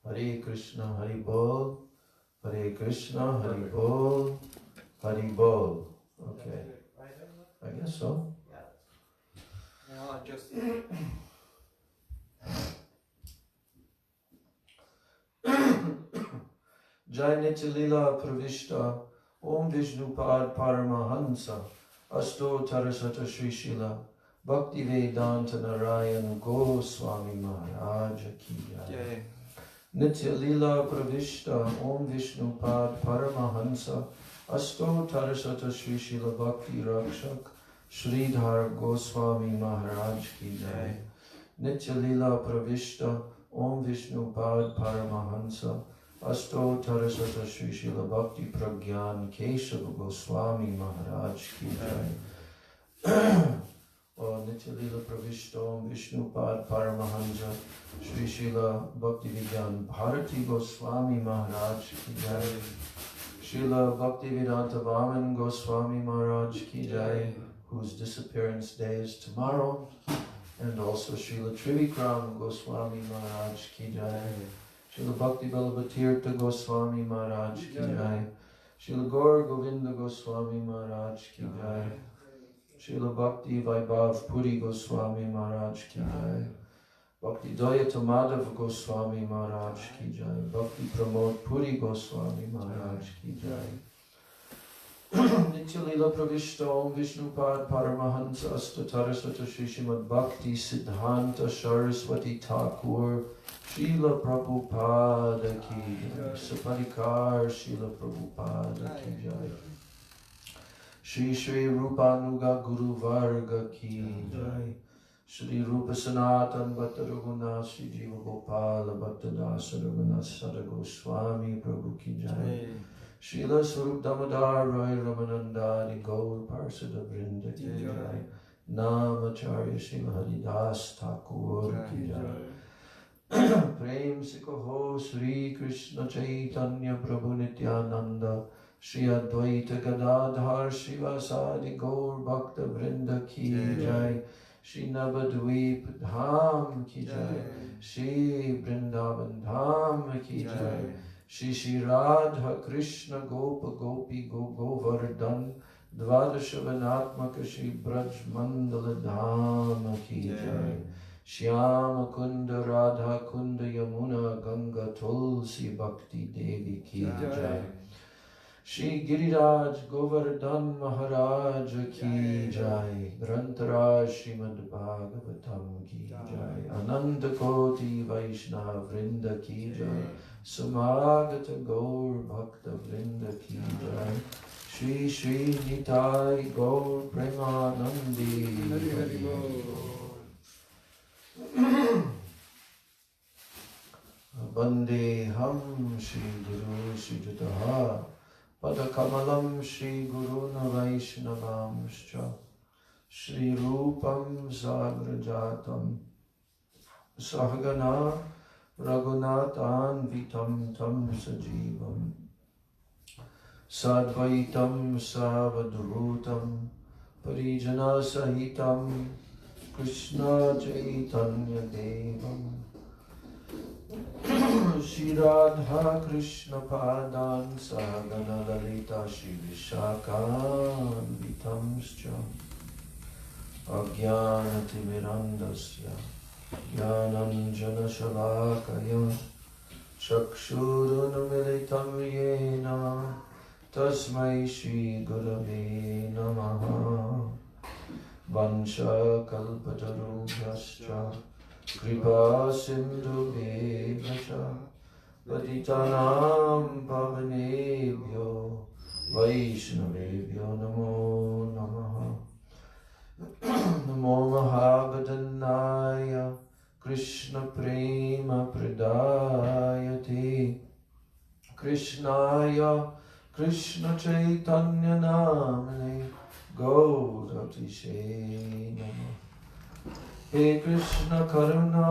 Hare Krishna, Hari Bol. Hare Krishna, Hari Bol. Hari Bol. Okay. I guess so. Yeah. Now I just. Jai Nitya Pravishta Om Vishnupad Paramahansa Asto Tarasata Sri Srila Bhakti Vedanta Narayan Goswami Maharaj Ki Jai. Nitya Lila Pravishta Om Vishnupad Paramahansa Asto Tarasata Sri Srila Bhakti Rakshak Sridhar Goswami Maharaj Ki Jai. Nitya Lila Pravishta Om Vishnupad Paramahansa Asto Tarasata Sri Srila Bhakti Pragyan Keshav Goswami Maharaj Ki Jai. O Nitya Lila Pravishta Om Vishnupad Paramahansa Sri Srila Bhakti Vigyan Bharati Goswami Maharaj Ki Jai. Srila Bhakti Vedanta Vaman Goswami Maharaj Ki Jai, whose disappearance day is tomorrow. And also Srila Trivikram Goswami Maharaj Ki Jai. Srila Bhakti Vallabhatirtha Goswami Maharaj Ki Jai. Srila Gaur Govinda Goswami Maharaj Ki Jai. Srila Bhakti Vaibhav Puri Goswami Maharaj Ki Jai. Bhakti Dayata Madhav Goswami Maharaj Ki Jai. Bhakti Pramod Puri Goswami Maharaj Ki Jai. Nitya Lila Pravishta Om Vishnupad Paramahansa Astatarasvata Shri Srimad Bhakti Siddhanta Saraswati Thakur Srila Prabhupada Ki Jai. Saparikar Srila Prabhupada Ki Jai. Shri Shri Rupanuga Guru Varga Ki Jai. Shri Rupa Sanatan Bhatta Raghunath Shri Jiva Gopala Bhatta Dasa Raghunath Sada Goswami Prabhu Ki Jai. Srila Swarup Damodar Roy Ramanandari Gaur Parsada Vrinda Ki Jai. Namacharya Srila Haridas Thakur Ki Jai. Prem Sikaho Sri Krishna Chaitanya Prabhu Nityananda Shri Advaita Gadadhar Shivasadi Gaur Bhakta Vrinda Ki Jai. Shri Navadvip Dham Ki Jai. Shri Vrindavan Dham Ki Jai. Shri Shri Radha Krishna Gopa Gopi Govardhan Dvadashavanatmaka Shri Braj Mandala Dham Ki Jai. Shyama Kunda Radha Kunda Yamuna Ganga Tulsi Bhakti Devi Ki Jai. Shri Giriraj Govardhan Maharaj Ki Jai. Grantaraj Srimad Bhagavatam Ki Jai. Ananta Koti Vaishnava Vrinda Ki Jai. Samagata Gaur Bhakta Vrinda Ki Jai. Shri Shri Nitai Gaur Premanandi Hari Bande Ham Shri Guru Shri Jataha Padakamalam Shri Guru Vaishnavamscha Shri Rupam Sagrajatam Sahagana Raghunathan Vitam Tam Sajivam Sadvaitam Savadhutam Parijana Sahitam Krishna Chaitanya Devam Shri Radha Krishna Padan Sahagana Lalita Shri Vishakam Vitamscha Ajnanati Mirandasya Jnananjana Shalakaya Chakshurunmilitam Yena Tasmai Shri Gurave Namaha Vansha Kalpatarubhyascha Kripa Sindhu Bhevascha Patitanam Pavanebhyo Vaishnavebhyo Namo Namaha Namo Mahabhadanaya Krishna Prema Pradayate Krishnaya Krishna Chaitanya Namane Gaudatishe Namah. He Krishna Karuna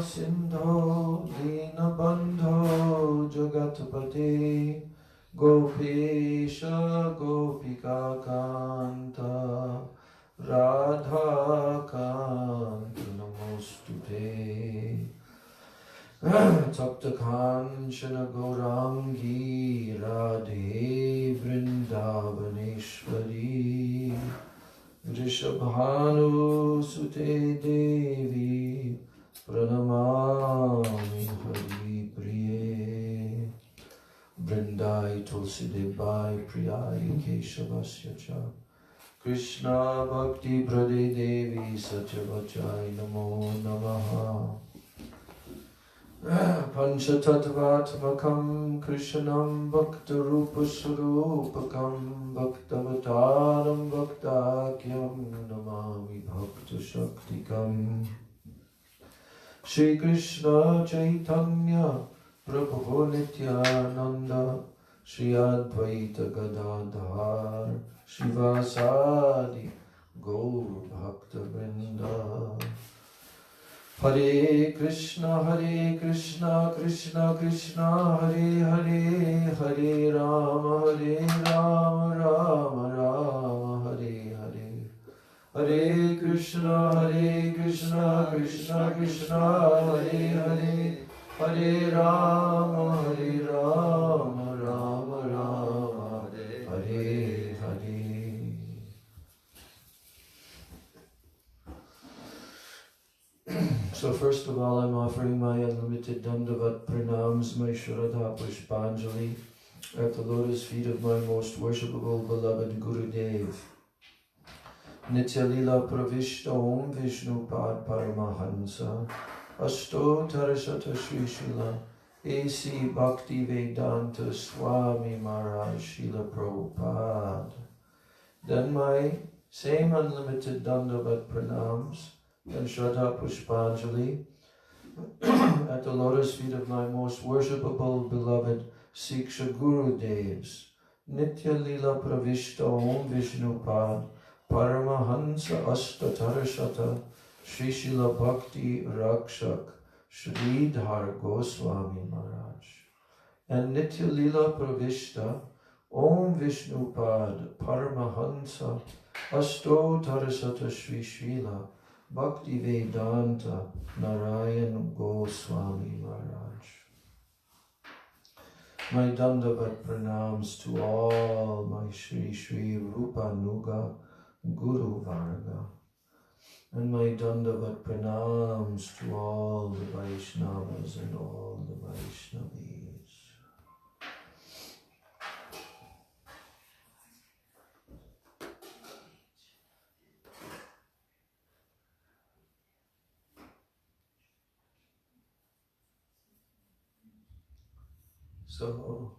Sindho Dinabandho Jagatpate Gopesha Gopika Kanta Radha Kanta Namostute Takta Kanchana Gaurangi Radhe Vrindavaneshwari Vrishabhanu Sute Devi Pranamami Hari Priye Vrindai Tulsi Debai Priyai Keshavasya Cha Krishna Bhakti Prade Devi Satyavachai Namo Namaha Panchatattvatmakam Krishnam Bhaktarupaswarupakam Bhaktavataram Bhaktakyam Namami Bhakta Shaktikam Shri Krishna Chaitanya Prabhu Nityananda Shri Advaita Gadadhar Shivasadi Gaur Bhakta Vrinda Hare Krishna Krishna Krishna Hare Hare Hare Rama Rama Rama Hare Hare Hare Krishna Krishna Krishna Hare Hare Hare Rama Rama Rama Hare Hare. So first of all, I'm offering my unlimited Dandavat Pranams, my Shraddha Pushpanjali at the lotus feet of my most worshipable beloved Gurudev. Nitya Lila Pravishta Om Vishnu Pad Paramahansa Asto Tarasata Sri Srila A.C. Bhakti Vedanta Swami Maharaj Srila Prabhupada. Then my same unlimited Dandavat Pranams and Shraddha Pushpanjali at the lotus feet of my most worshipable beloved Siksha Gurudevs. Nitya Lila Pravishta Om Vishnu Pad Paramahansa Astatarashata Sri Srila Bhakti Rakshak Sridhar Goswami Maharaj. And Nitya Lila Pravishta Om Vishnu Pad Paramahansa Astatarashata Sri Srila Bhakti Vedanta Narayan Goswami Maharaj. My Dandavat Pranams to all my Shri Rupa Nuga Guru Varga. And my Dandavat Pranams to all the Vaishnavas and all the Vaishnavis. So,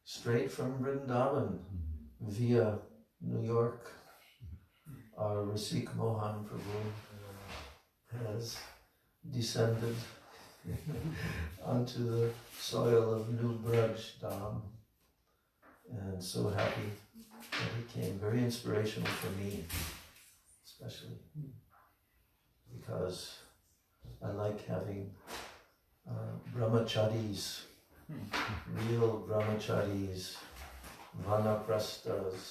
straight from Vrindavan, via New York, our Rasik Mohan Prabhu has descended onto the soil of New Braj Dham, and so happy that he came. Very inspirational for me, especially, because I like having brahmacharis, real brahmacharis, vanaprasthas,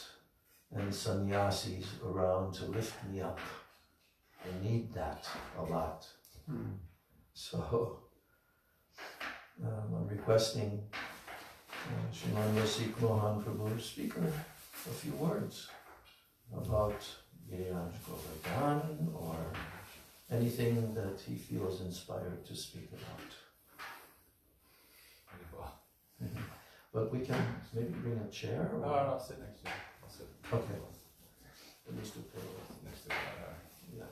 and sannyasis around to lift me up. I need that a lot. So I'm requesting Srimad Rasik Mohan Prabhu to speak a few words about Giriraj Govardhan or anything that he feels inspired to speak about. But we can maybe bring a chair? Or? No, I'll sit next to you. I'll sit. Okay. At least a pillow. Next to you. Yeah.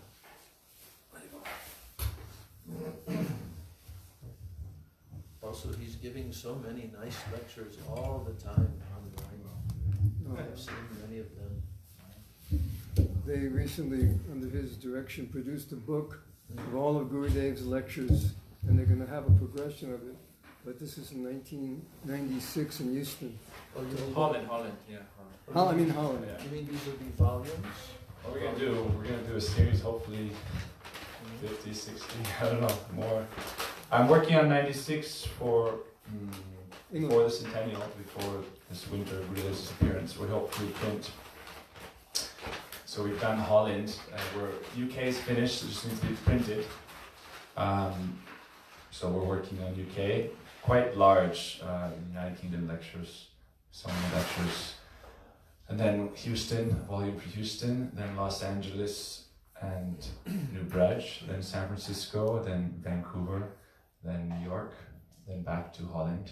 Also, he's giving so many nice lectures all the time online. I've seen many of them. They recently, under his direction, produced a book of all of Gurudev's lectures, and they're going to have a progression of it. But this is in 1996 in Houston. Oh, you mean Holland, yeah. Holland. Holland. Yeah. You mean these will be volumes? What we're gonna do a series, hopefully 50, 60, I don't know, more. I'm working on 96 for the centennial, before this winter Gurudev's disappearance. We hope to print. So we've done Holland, where UK is finished, it just needs to be printed. So we're working on UK, quite large, United Kingdom lectures, so many lectures. And then Houston, volume for Houston, then Los Angeles and New Braj, then San Francisco, then Vancouver, then New York, then back to Holland,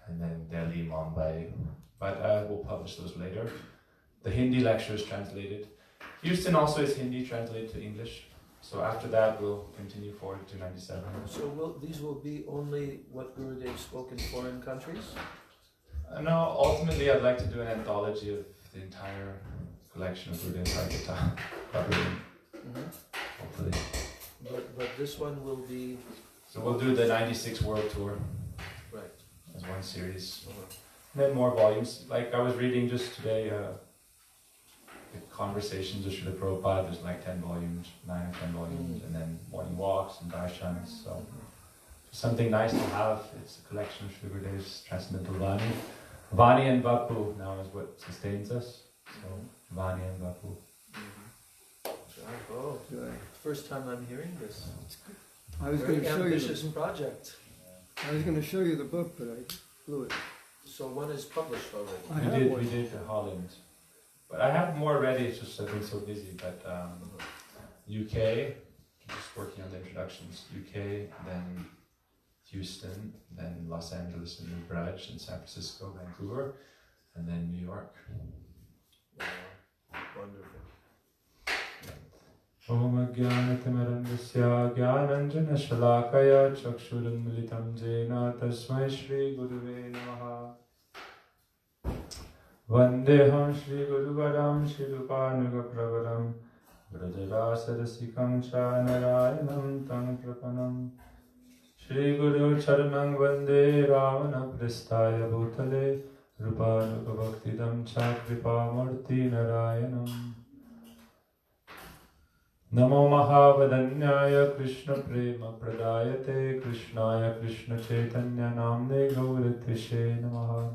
and then Delhi, Mumbai. But we'll publish those later. The Hindi lecture is translated. Houston also is Hindi translated to English. So after that, we'll continue forward to 97. So these will be only what Gurudev spoke in foreign countries? No, ultimately I'd like to do an anthology of the entire collection of Gurudev's Katha, hopefully. But this one will be... So we'll do the 96 World Tour. Right. As one series. And then more volumes. Like I was reading just today, the Conversations of Srila Prabhupada, there's like 10 volumes, 9 or 10 volumes, and then morning walks and darshans. So something nice to have. It's a collection of Srila Gurudev's transcendental Vani. Vani and Vapu now is what sustains us. So Vani and Vapu. Oh, first time I'm hearing this. I was going Very to show you. ambitious project. I was going to show you the book, but I blew it. So one is published already. We did Holland. But I have more ready, it's just I've been so busy. But UK, just working on the introductions. UK, then Houston, then Los Angeles and New Braj, and San Francisco, Vancouver, and then New York. Wow. Wonderful. Om Jnanatimirandasya Jnananjana Shalakaya Chakshuranmilitam Jena Tasmai Shri Guruve Namaha Vandeham Shri Guruvaram Shri Rupanuga Pravaram Vrajarasadasikham Cha Narayanam Tam Prapanam Shri Guru Charanam Vande Ravana Pristaya Bhutale Rupanuga Bhaktidam Cha Kripamurti Narayanam Namo Mahavadanyaya Krishna Prema Pradayate Krishnaya Krishna Chaitanya Namne Gauratishe Namaha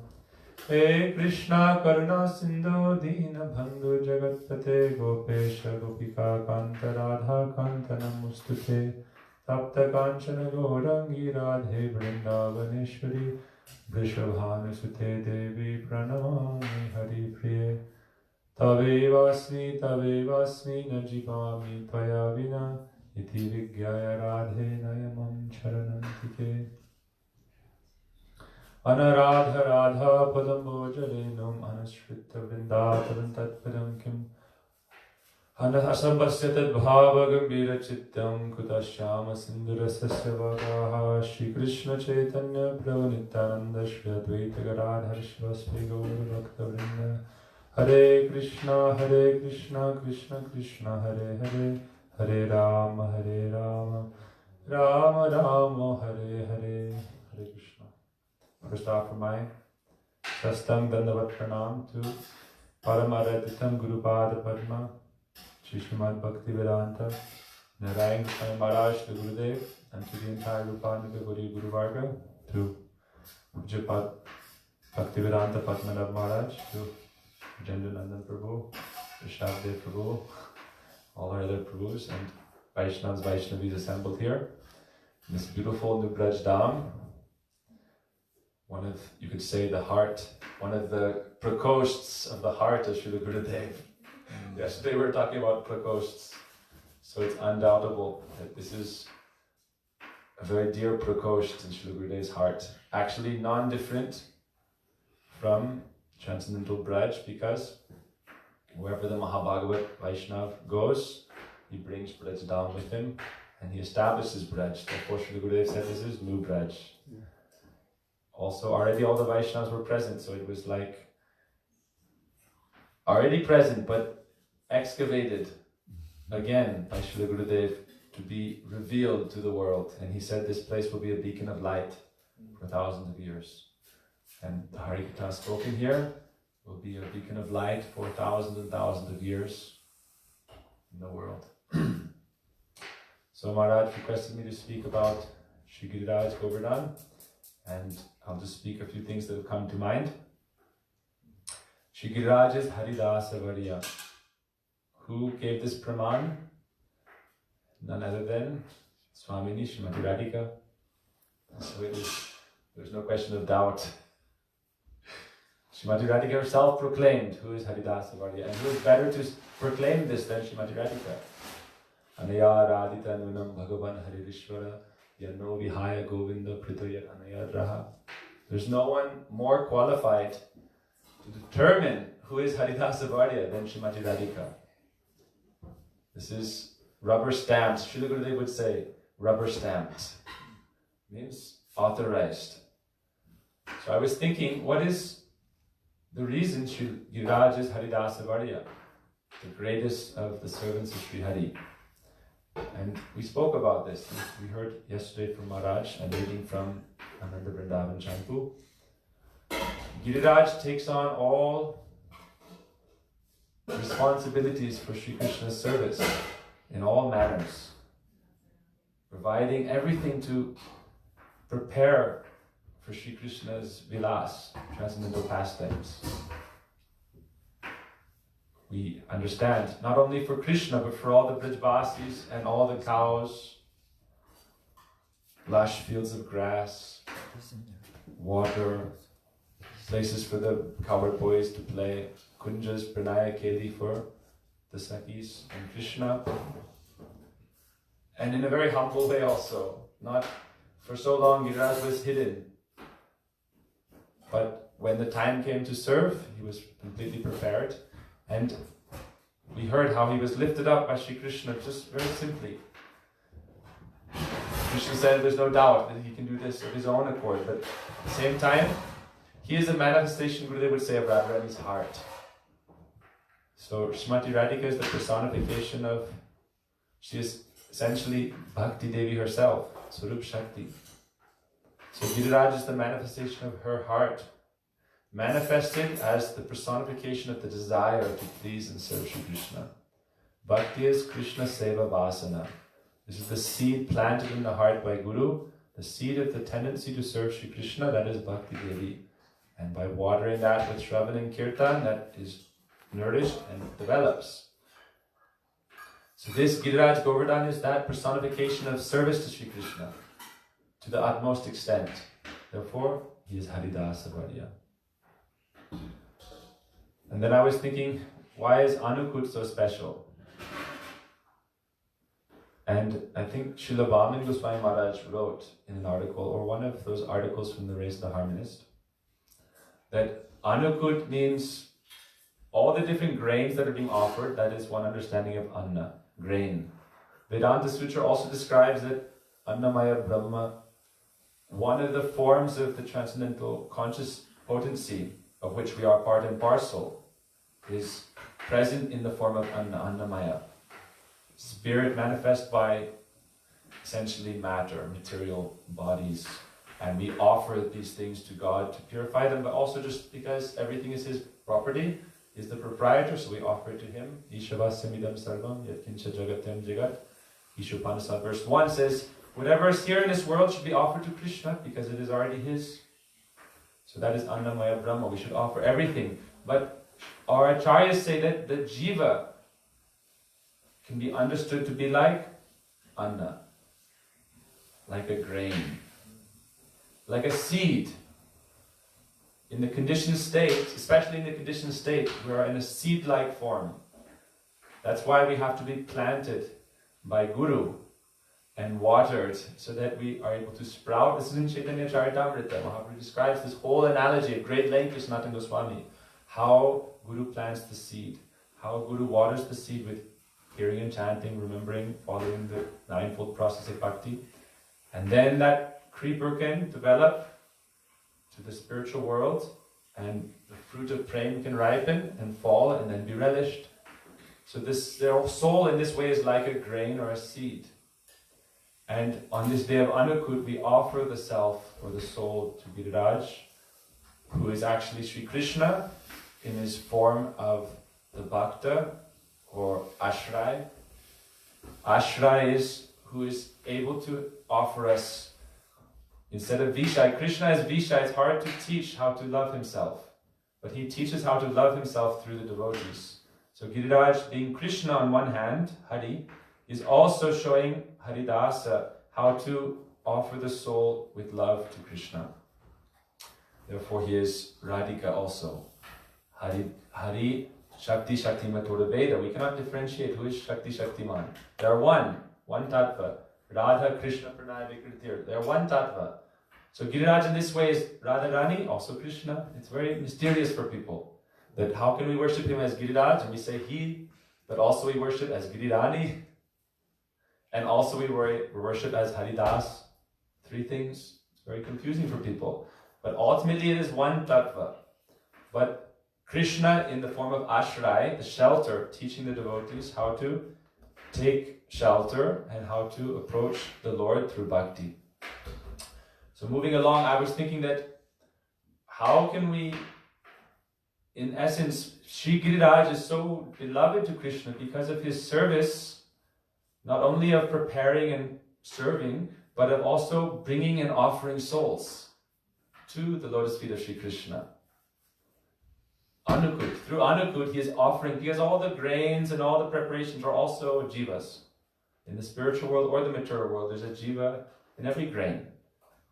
He Krishna Karuna Sindhu Dina Bandhu Jagatpate Gopesha Gopika Kanta Radha Kanta Namustute Tapta Kanchana Gaurangi Radhe Vrindavaneshwari Vrishabhanusute Devi Pranamami Hari Priye Tavevasmi najivami tvaya vina iti vigyaya radhe nayamam charanantike Anaradha radha padam bojalenum anashrita vrindapadam tatpadam kim Anasambhasya tadbhava gambira chittam kutashyama sindura sasya vagaha Shri Krishna Chaitanya Prabhu Nityananda Shri Advaita Gadadhar Shivasvi Gaura Bhakta Vrinda Hare Krishna, Krishna Krishna, Hare Hare, Hare Rama, Rama Rama, Hare Hare, Hare Krishna. First offer my Sastang Dandavat Pranam to Paramaraditam Gurupada Padma, Srimad Bhakti Vedanta, Narayan Swami Maharaj to Gurudev, and to the entire Rupanika Guru Varga, to Pujapad Bhakti Vedanta Padmanabha Maharaj, to Jendra Nandan Prabhu, Rishabdev Prabhu, all our other Prabhus and Vaishnavas, Vaishnavis assembled here in this beautiful New Braj Dham. One of, you could say, the heart, one of the prakoshts of the heart of Srila Gurudev. Yesterday we were talking about prakoshts, so it's undoubtable that this is a very dear prakosht in Srila Gurudev's heart. Actually non-different from Transcendental Braj, because wherever the Mahabhagavat Vaishnav goes, he brings Braj down with him and he establishes Braj. Therefore, Srila Gurudev said this is New Braj. Yeah. Also, already all the Vaishnavas were present, so it was like already present but excavated again by Srila Gurudev to be revealed to the world. And he said this place will be a beacon of light for thousands of years. And the Harikatha spoken here will be a beacon of light for thousands and thousands of years in the world. So Maharaj requested me to speak about Shri Giriraj Govardhan, and I'll just speak a few things that have come to mind. Shri Giriraj is Haridasa Varya. Who gave this praman? None other than Swamini Srimati Radhika. So there's no question of doubt. Srimati Radhika herself proclaimed who is Haridasa Varya, and who is better to proclaim this than Srimati Radhika? Anaya Radhita Nunam Bhagavan Haririshvara Yano Vihaya Govinda Pritoya Anaya Raha. There's no one more qualified to determine who is Haridasa Varya than Srimati Radhika. This is rubber stamped. Srila Gurudev would say, rubber stamped. Means authorized. So I was thinking, what is the reason Sri Giriraj is Haridasa Varya, the greatest of the servants of Sri Hari? And we spoke about this. We heard yesterday from Maharaj and reading from Ananda Vrindavan Champu. Giriraj takes on all responsibilities for Sri Krishna's service in all manners, providing everything to prepare for Sri Krishna's vilas, transcendental pastimes. We understand, not only for Krishna, but for all the Brajvasis and all the cows, lush fields of grass, water, places for the cowherd boys to play, kunjas, pranaya, keli for the Sakis and Krishna. And in a very humble way also. Not for so long Giriraj was hidden. But when the time came to serve, he was completely prepared. And we heard how he was lifted up by Sri Krishna just very simply. Krishna said there's no doubt that he can do this of his own accord, but at the same time, he is a manifestation, Gurudev would say, of Radharani's heart. So Srimati Radhika is the personification of, she is essentially Bhakti Devi herself, Swarup Shakti. So Giriraj is the manifestation of her heart, manifested as the personification of the desire to please and serve Sri Krishna. Bhakti is Krishna Seva Vasana. This is the seed planted in the heart by Guru, the seed of the tendency to serve Sri Krishna, that is Bhakti Devi. And by watering that with Shravan and Kirtan, that is nourished and develops. So this Giriraj Govardhan is that personification of service to Sri Krishna to the utmost extent. Therefore, he is Haridasa Varya. And then I was thinking, why is Anukut so special? And I think Srila Vaman Goswami Maharaj wrote in an article, or one of those articles from the Race of the Harmonist, that Anukut means all the different grains that are being offered. That is one understanding of Anna, grain. Vedanta Sutra also describes that Annamaya Brahma, one of the forms of the transcendental conscious potency of which we are part and parcel, is present in the form of Anna, Annamaya. Spirit manifest by essentially matter, material bodies. And we offer these things to God to purify them, but also just because everything is His property, He's the proprietor, so we offer it to Him. Ishavasya sarvam yatkincha jagatyam jagat. Ishupanasad verse 1 says, whatever is here in this world should be offered to Krishna because it is already His. So that is Annamaya Brahma. We should offer everything. But our acharyas say that the jiva can be understood to be like Anna, like a grain, like a seed. In the conditioned state, especially in the conditioned state, we are in a seed-like form. That's why we have to be planted by Guru and watered so that we are able to sprout. This is in Chaitanya Charitamrita. Mahaprabhu describes this whole analogy at great length to Sanatana Goswami. How Guru plants the seed, how Guru waters the seed with hearing and chanting, remembering, following the ninefold process of bhakti. And then that creeper can develop to the spiritual world, and the fruit of prema can ripen and fall and then be relished. So their soul in this way is like a grain or a seed. And on this day of Anukut, we offer the self or the soul to Giriraj, who is actually Sri Krishna in his form of the Bhakta or Ashray. Ashray is who is able to offer us, instead of Vishai, Krishna is Vishai. It's hard to teach how to love himself, but he teaches how to love himself through the devotees. So Giriraj, being Krishna on one hand, Hari, is also showing Haridasa how to offer the soul with love to Krishna. Therefore he is Radhika also. Hari, Shakti, Shaktiman Veda. We cannot differentiate who is Shakti, Shaktiman. They are one tattva. Radha, Krishna, Pranay, Vikritir. They are one tattva. So Giriraj in this way is Radharani, also Krishna. It's very mysterious for people. That how can we worship him as Giriraj? And we say he, but also we worship as Girirani. And also we worship as Haridas. Three things. It's very confusing for people. But ultimately it is one tattva. But Krishna in the form of ashray, the shelter, teaching the devotees how to take shelter and how to approach the Lord through bhakti. So moving along, I was thinking that how can we, in essence, Sri Giriraj is so beloved to Krishna because of his service, not only of preparing and serving, but of also bringing and offering souls to the lotus feet of Sri Krishna. Anukut. Through Anukut, he is offering, because all the grains and all the preparations are also jivas. In the spiritual world or the material world, there's a jiva in every grain.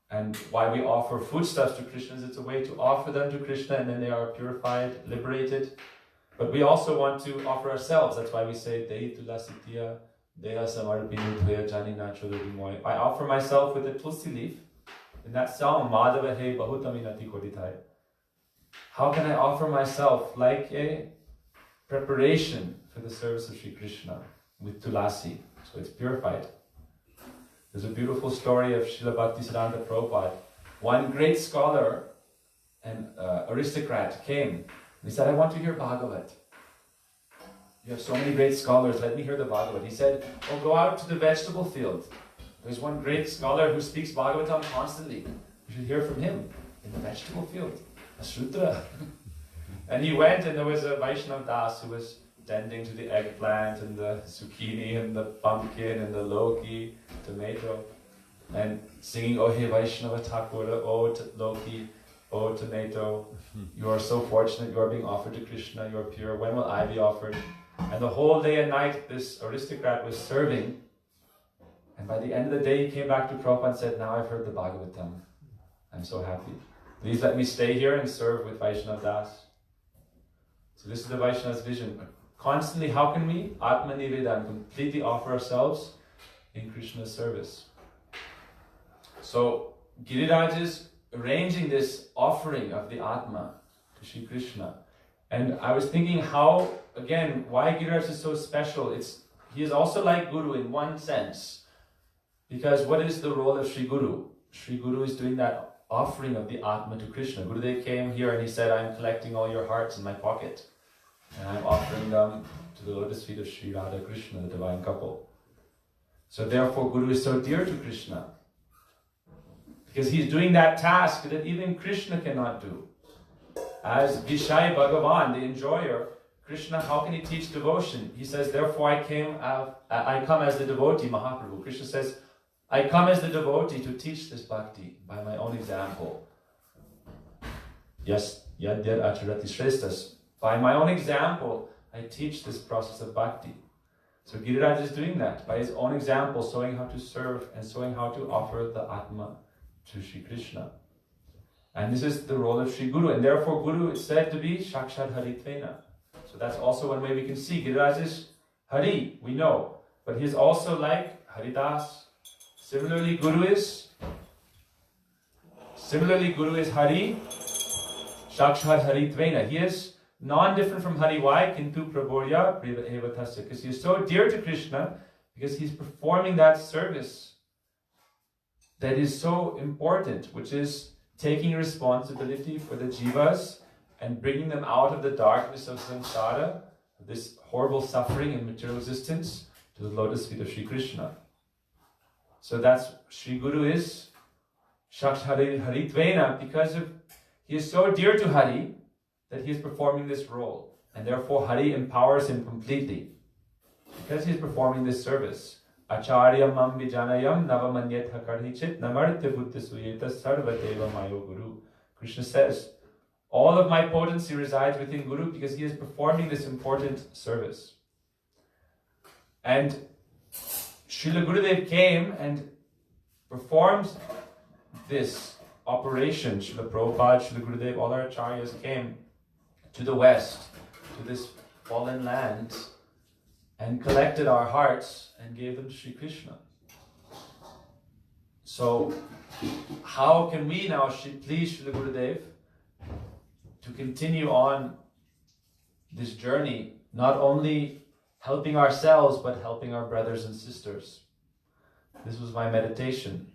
And why we offer foodstuffs to Krishna is it's a way to offer them to Krishna and then they are purified, liberated. But we also want to offer ourselves. That's why we say, Dehi tulasitya, deha samarpinu dvaya jani nachodadimoy. I offer myself with a tulsi leaf. In that song, Madhava he bahutaminati koditai. How can I offer myself like a preparation for the service of Sri Krishna with tulasi? So it's purified. There's a beautiful story of Srila Bhaktisiddhanta Prabhupada. One great scholar and aristocrat came. He said, I want to hear Bhagavat. You have so many great scholars, let me hear the Bhagavat. He said, oh, go out to the vegetable field. There's one great scholar who speaks Bhagavatam constantly. You should hear from him in the vegetable field. A Shudra. And he went and there was a Vaishnav Das who was tending to the eggplant and the zucchini and the pumpkin and the loki, tomato, and singing, oh hey Vaishnava Thakura, oh loki, oh tomato, you are so fortunate, you are being offered to Krishna, you are pure, when will I be offered? And the whole day and night this aristocrat was serving, and by the end of the day he came back to Prabhupada and said, now I've heard the Bhagavatam, I'm so happy. Please let me stay here and serve with Vaishnava Das. So this is the Vaishnava's vision. Constantly, how can we? Atma Nivedan, completely offer ourselves in Krishna's service. So, Giriraj is arranging this offering of the Atma to Sri Krishna. And I was thinking how, again, why Giriraj is so special. He is also like Guru in one sense. Because what is the role of Sri Guru? Sri Guru is doing that offering of the Atma to Krishna. Gurudev came here and he said, I'm collecting all your hearts in my pocket. And I'm offering them to the lotus feet of Sri Radha Krishna, the divine couple. So therefore Guru is so dear to Krishna. Because he's doing that task that even Krishna cannot do. As Vishai Bhagavan, the enjoyer, Krishna, how can he teach devotion? He says, therefore I come as the devotee, Mahaprabhu. Krishna says, I come as the devotee to teach this bhakti by my own example. Yes, yadyad acharati shreshtas. By my own example, I teach this process of bhakti. So Giriraj is doing that by his own example, showing how to serve and showing how to offer the Atma to Sri Krishna. And this is the role of Sri Guru. And therefore Guru is said to be Shakshad Haritvena. So that's also one way we can see. Giriraj is Hari, we know. But he's also like Haridas. Similarly, Guru is Hari, Shakshad Haritvena. He is non-different from Hari. Why? Kintu Praborya Priva Evatasya. Because he is so dear to Krishna, because he's performing that service that is so important, which is taking responsibility for the jivas and bringing them out of the darkness of samsara, this horrible suffering and material existence, to the lotus feet of Sri Krishna. So that's Sri Guru is Shakshad Haritvena, because he is so dear to Hari that he is performing this role. And therefore Hari empowers him completely. Because he is performing this service. Acharya mam vijanayam navamanyet hakarhichit namartya buddha suyeta sarvateva mayo guru. Krishna says, all of my potency resides within Guru because he is performing this important service. And Srila Gurudev came and performed this operation, Srila Prabhupada, Srila Gurudev, all our acharyas came to the West, to this fallen land, and collected our hearts and gave them to Sri Krishna. So, how can we now please Srila Gurudev to continue on this journey, not only helping ourselves, but helping our brothers and sisters? This was my meditation,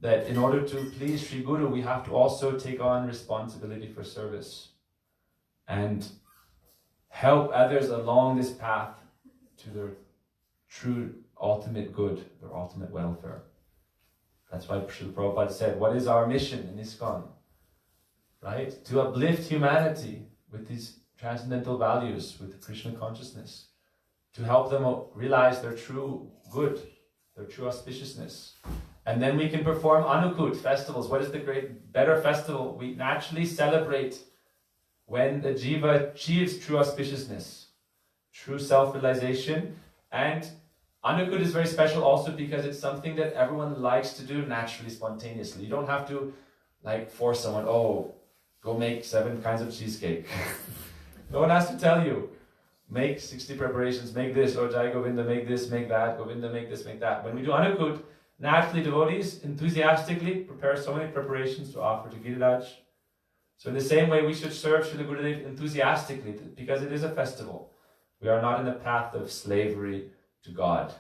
that in order to please Sri Guru, we have to also take on responsibility for service and help others along this path to their true ultimate good, their ultimate welfare. That's why Srila Prabhupada said, what is our mission in ISKCON? Right? To uplift humanity with these transcendental values, with Krishna consciousness, to help them realize their true good, their true auspiciousness. And then we can perform Anukut festivals. What is the better festival? We naturally celebrate when the jiva achieves true auspiciousness, true self-realization. And Anukut is very special also because it's something that everyone likes to do naturally, spontaneously. You don't have to force someone, go make 7 kinds of cheesecake. No one has to tell you, make 60 preparations, make this, or Jai Govinda, make this, make that, Govinda, make this, make that. When we do Anukut, naturally devotees enthusiastically prepare so many preparations to offer to Giriraj. So in the same way, we should serve Srila Gurudev enthusiastically because it is a festival. We are not in the path of slavery to God.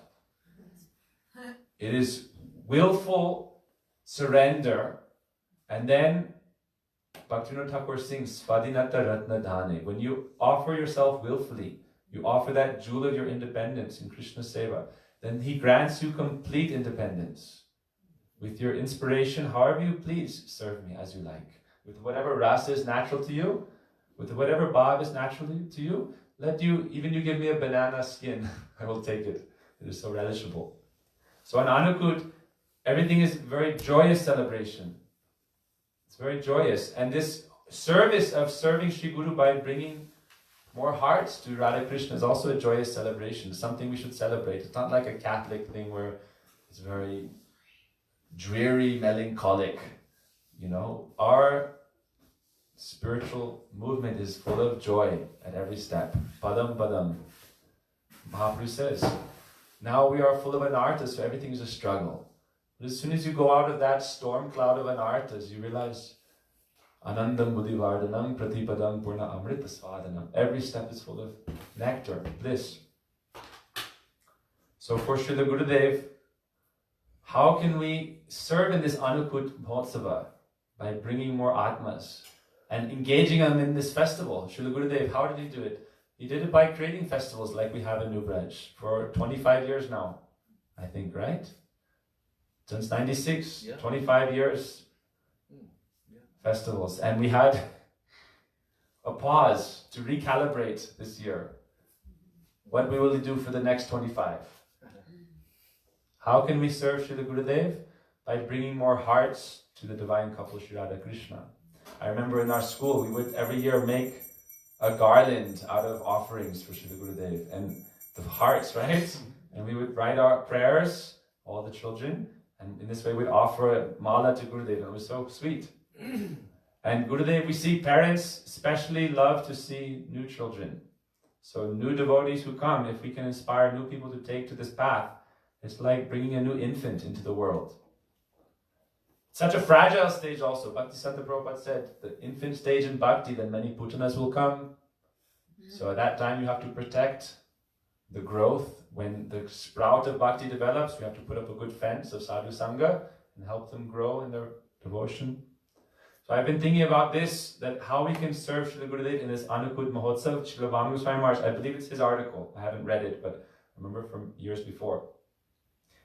It is willful surrender, and then Bhaktivinoda Thakur sings Svadhinata Ratna Dhane. When you offer yourself willfully, you offer that jewel of your independence in Krishna Seva, then he grants you complete independence. With your inspiration, however you please, serve me as you like. With whatever rasa is natural to you, with whatever bhav is natural to you, even you give me a banana skin, I will take it. It is so relishable. So on Anukut, everything is very joyous celebration. It's very joyous. And this service of serving Sri Guru by bringing more hearts to Radha Krishna is also a joyous celebration. It's something we should celebrate. It's not like a Catholic thing where it's very dreary, melancholic. Our spiritual movement is full of joy at every step. Padam padam. Mahaprabhu says, now we are full of anarthas, so everything is a struggle. But as soon as you go out of that storm cloud of anarthas, you realize Anandam Buddhivardhanam Pratipadam Purna Amrita Svadanam. Every step is full of nectar, bliss. So for Srila Gurudev, how can we serve in this Anukut Mahotsava? By bringing more Atmas and engaging them in this festival. Srila Gurudev, how did he do it? He did it by creating festivals like we have in New Braj for 25 years now, I think, right? Since 96, 25 years, festivals. And we had a pause to recalibrate this year. What we will do for the next 25? How can we serve Srila Gurudev? By bringing more hearts to the divine couple Sri Radha Krishna. I remember in our school, we would every year make a garland out of offerings for Srila Gurudev and the hearts, right? And we would write our prayers, all the children, and in this way we'd offer a mala to Gurudev. And it was so sweet. And Gurudev, we see parents especially love to see new children. So new devotees who come, if we can inspire new people to take to this path, it's like bringing a new infant into the world. Such a fragile stage also. Bhaktisiddhanta Prabhupada said, the infant stage in bhakti, then many putanas will come. So at that time you have to protect the growth. When the sprout of bhakti develops, we have to put up a good fence of sadhu sangha and help them grow in their devotion. So I've been thinking about this, that how we can serve Srila Gurudev in this Anukut Mahotsav. Srila Padmanabha Swami Maharaj, I believe it's his article. I haven't read it, but I remember from years before.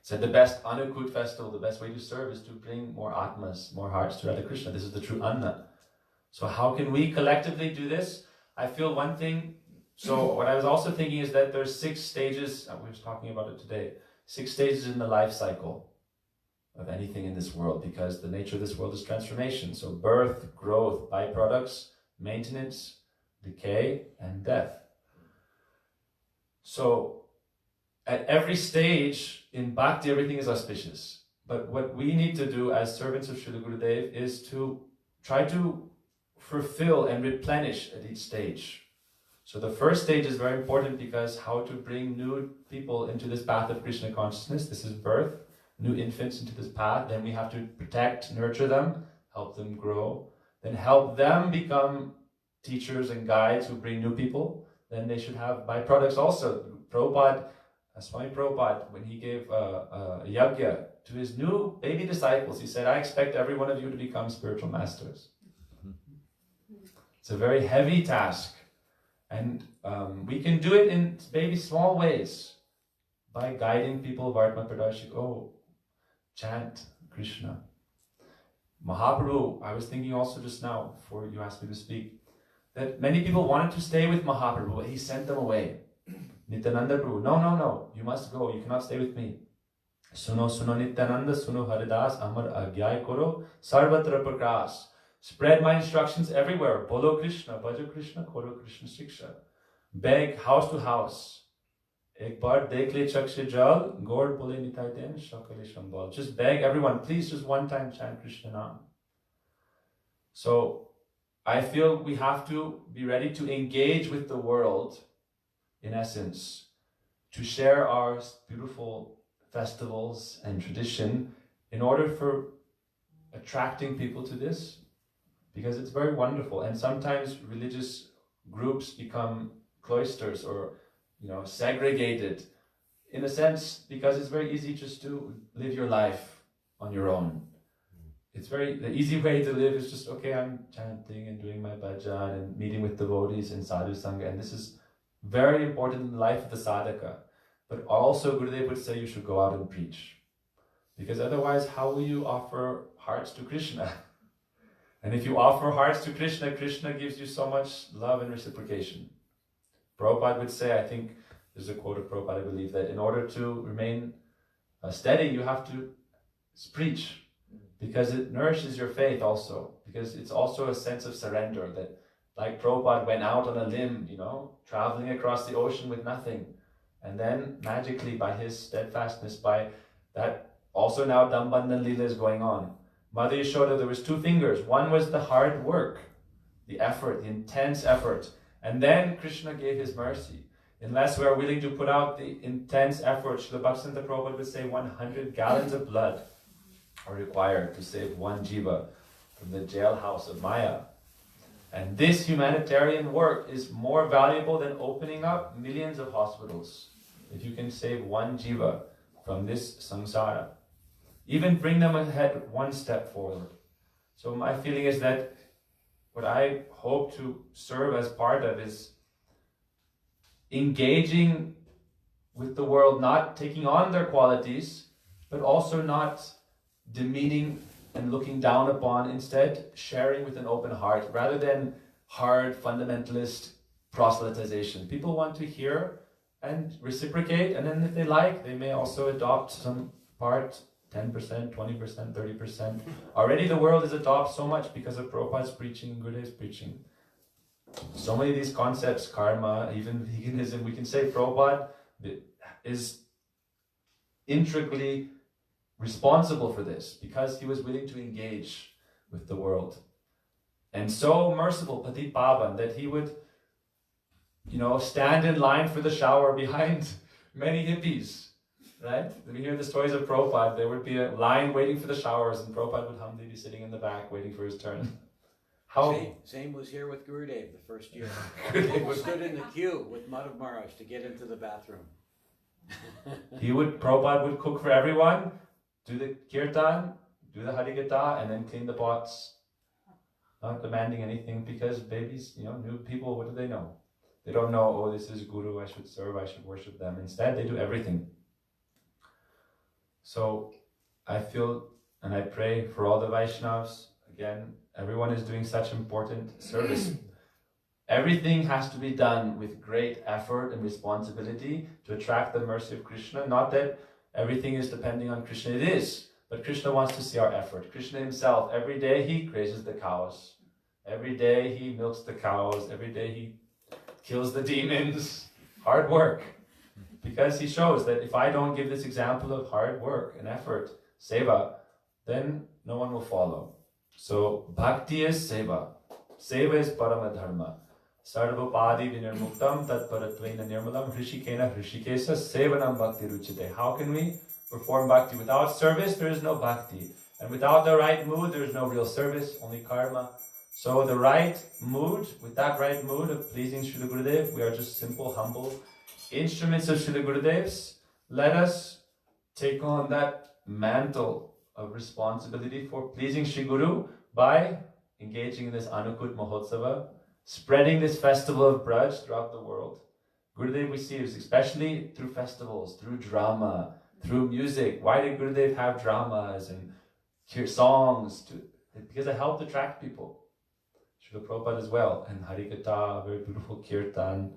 Said the best Anukut festival, the best way to serve is to bring more Atmas, more hearts to Radha Krishna. This is the true Anna. So how can we collectively do this? I feel one thing, so what I was also thinking is that there's 6 stages, we were talking about it today, 6 stages in the life cycle of anything in this world, because the nature of this world is transformation. So birth, growth, byproducts, maintenance, decay, and death. So at every stage in bhakti, everything is auspicious. But what we need to do as servants of Srila Gurudev is to try to fulfill and replenish at each stage. So the first stage is very important because how to bring new people into this path of Krishna consciousness. This is birth, new infants into this path. Then we have to protect, nurture them, help them grow. Then help them become teachers and guides who bring new people. Then they should have byproducts also. Prabhupada, Swami Prabhupada, when he gave a yajna to his new baby disciples, he said, I expect every one of you to become spiritual masters. It's a very heavy task. And we can do it in maybe small ways by guiding people, Vartma Pradashik, chant Krishna. Mahaprabhu, I was thinking also just now, before you asked me to speak, that many people wanted to stay with Mahaprabhu, but he sent them away. Nityananda Prabhu, no, you must go, you cannot stay with me. Suno Nityananda, Suno Haridas, Amar Agyay Koro, Sarvatra Prakas. Spread my instructions everywhere. Bolo Krishna, Bhajo Krishna, Koro Krishna Shiksha. Beg house to house. Ek bar dekh le chakshe jal, gord bole nitai den, shakale shambal. Just beg everyone, please just one time chant Krishna Nam. So, I feel we have to be ready to engage with the world, in essence, to share our beautiful festivals and tradition in order for attracting people to this. Because it's very wonderful, and sometimes religious groups become cloisters or, segregated, in a sense, because it's very easy just to live your life on your own. The easy way to live is just, okay, I'm chanting and doing my bhajan and meeting with devotees in sadhu sangha, and this is very important in the life of the sadhaka. But also Gurudev would say you should go out and preach, because otherwise, how will you offer hearts to Krishna? And if you offer hearts to Krishna, Krishna gives you so much love and reciprocation. Prabhupada would say, I think there's a quote of Prabhupada, I believe, that in order to remain steady, you have to preach, because it nourishes your faith also, because it's also a sense of surrender, that like Prabhupada went out on a limb, traveling across the ocean with nothing. And then magically by his steadfastness, by that, also now Dambandhan Leela is going on. Mother Yashoda, there was two fingers. One was the hard work, the effort, the intense effort. And then Krishna gave his mercy. Unless we are willing to put out the intense effort, Srila Bhaktisiddhanta Prabhupada would say 100 gallons of blood are required to save one jiva from the jailhouse of Maya. And this humanitarian work is more valuable than opening up millions of hospitals. If you can save one jiva from this samsara, even bring them ahead one step forward. So my feeling is that what I hope to serve as part of is engaging with the world, not taking on their qualities, but also not demeaning and looking down upon, instead sharing with an open heart, rather than hard fundamentalist proselytization. People want to hear and reciprocate, and then if they like, they may also adopt some part, 10%, 20%, 30%. Already the world is adopted so much because of Prabhupada's preaching, Gurudev's preaching. So many of these concepts, karma, even veganism, we can say Prabhupada is integrally responsible for this because he was willing to engage with the world. And so merciful, Patit Pavan, that he would, stand in line for the shower behind many hippies, right? We hear the stories of Prabhupada. There would be a line waiting for the showers, and Prabhupada would humbly be sitting in the back waiting for his turn. Same was here with Gurudev the first year. Gurudev stood in the queue with Madhav Maharaj to get into the bathroom. Prabhupada would cook for everyone, do the kirtan, do the harikatha, and then clean the pots. Not demanding anything, because babies, new people, what do they know? They don't know, this is Guru, I should serve, I should worship them. Instead, they do everything. So, I feel, and I pray for all the Vaishnavas, again, everyone is doing such important service. Everything has to be done with great effort and responsibility to attract the mercy of Krishna. Not that everything is depending on Krishna, it is. But Krishna wants to see our effort. Krishna himself, every day he grazes the cows. Every day he milks the cows. Every day he kills the demons. Hard work. Because he shows that if I don't give this example of hard work and effort, seva, then no one will follow. So bhakti is seva. Seva is parama dharma. Sarvapadi vinirmuktam tat paratvena nirmalam hrishikena hrishikesa sevanam bhakti ruchite. How can we perform bhakti? Without service, there is no bhakti. And without the right mood, there is no real service, only karma. So the right mood, with that right mood of pleasing Srila Gurudev, we are just simple, humble instruments of Srila Gurudev's. Let us take on that mantle of responsibility for pleasing Sri Guru by engaging in this Anukut Mahotsava, spreading this festival of Braj throughout the world. Gurudev we see is especially through festivals, through drama, through music. Why did Gurudev have dramas and songs? Because it helped attract people. Srila Prabhupada as well, and Harikatha, very beautiful kirtan.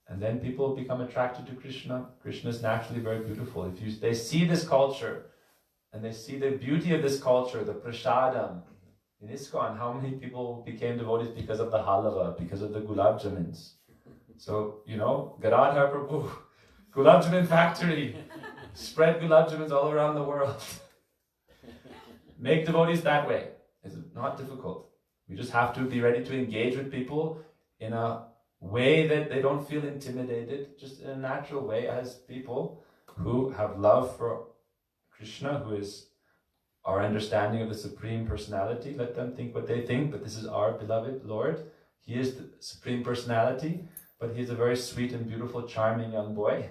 And then people become attracted to Krishna. Krishna is naturally very beautiful. They see this culture, and they see the beauty of this culture, the prasadam. In ISKCON, how many people became devotees because of the halava, because of the gulab jamins? So, Gadadhar Prabhu, gulab jamin factory, spread gulab jamins all around the world. Make devotees that way. It's not difficult. We just have to be ready to engage with people in a way that they don't feel intimidated, just in a natural way as people who have love for Krishna, who is our understanding of the Supreme Personality. Let them think what they think, but this is our beloved Lord. He is the Supreme Personality, but he is a very sweet and beautiful, charming young boy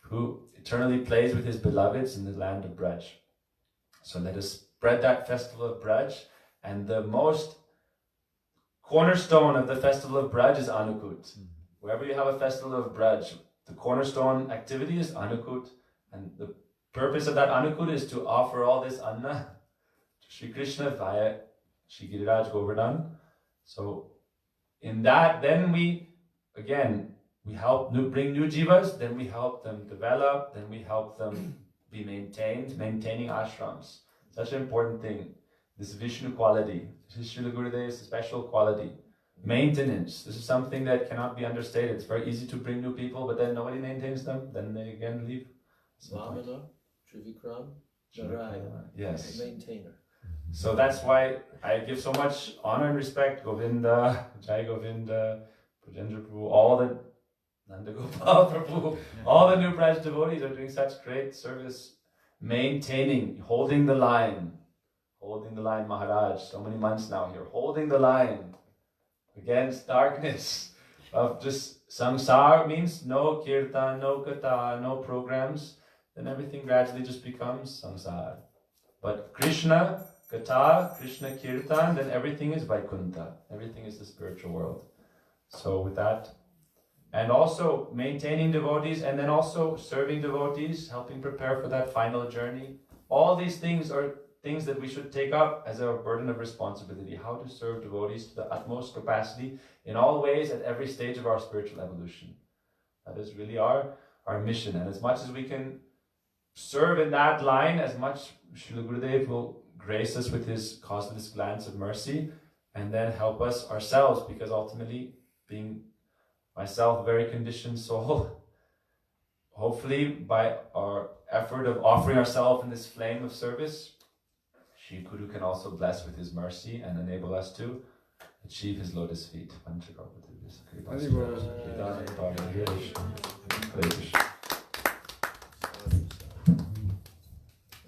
who eternally plays with his beloveds in the land of Braj. So let us spread that festival of Braj, and the most cornerstone of the festival of Braj is Anukut. Wherever you have a festival of Braj, the cornerstone activity is Anukut, and the purpose of that Anukut is to offer all this anna to Sri Krishna via Sri Giriraj Govardhan. So in that, then we help bring new jivas, then we help them develop, then we help them be maintaining ashrams. Such an important thing. This Vishnu quality, this is Srila Gurudev's special quality. Maintenance, this is something that cannot be understated. It's very easy to bring new people, but then nobody maintains them, then they again leave. Vamana, Trivikram, Narayana, yes. maintainer. So that's why I give so much honor and respect, Govinda, Jai Govinda, Pujendra Prabhu, all the Nanda Gopal Prabhu, all the new Braj devotees are doing such great service, maintaining, holding the line, Maharaj, so many months now here, holding the line against darkness of just samsara, means no kirtan, no katha, no programs, then everything gradually just becomes samsara. But Krishna katha, Krishna kirtan, then everything is Vaikuntha, everything is the spiritual world. So with that, and also maintaining devotees, and then also serving devotees, helping prepare for that final journey. All these things are things that we should take up as a burden of responsibility, how to serve devotees to the utmost capacity in all ways at every stage of our spiritual evolution. That is really our mission, and as much as we can serve in that line, as much Srila Gurudev will grace us with his causeless glance of mercy, and then help us ourselves, because ultimately, being myself a very conditioned soul, hopefully by our effort of offering ourselves in this flame of service, Shri Guru can also bless with his mercy and enable us to achieve his lotus feet.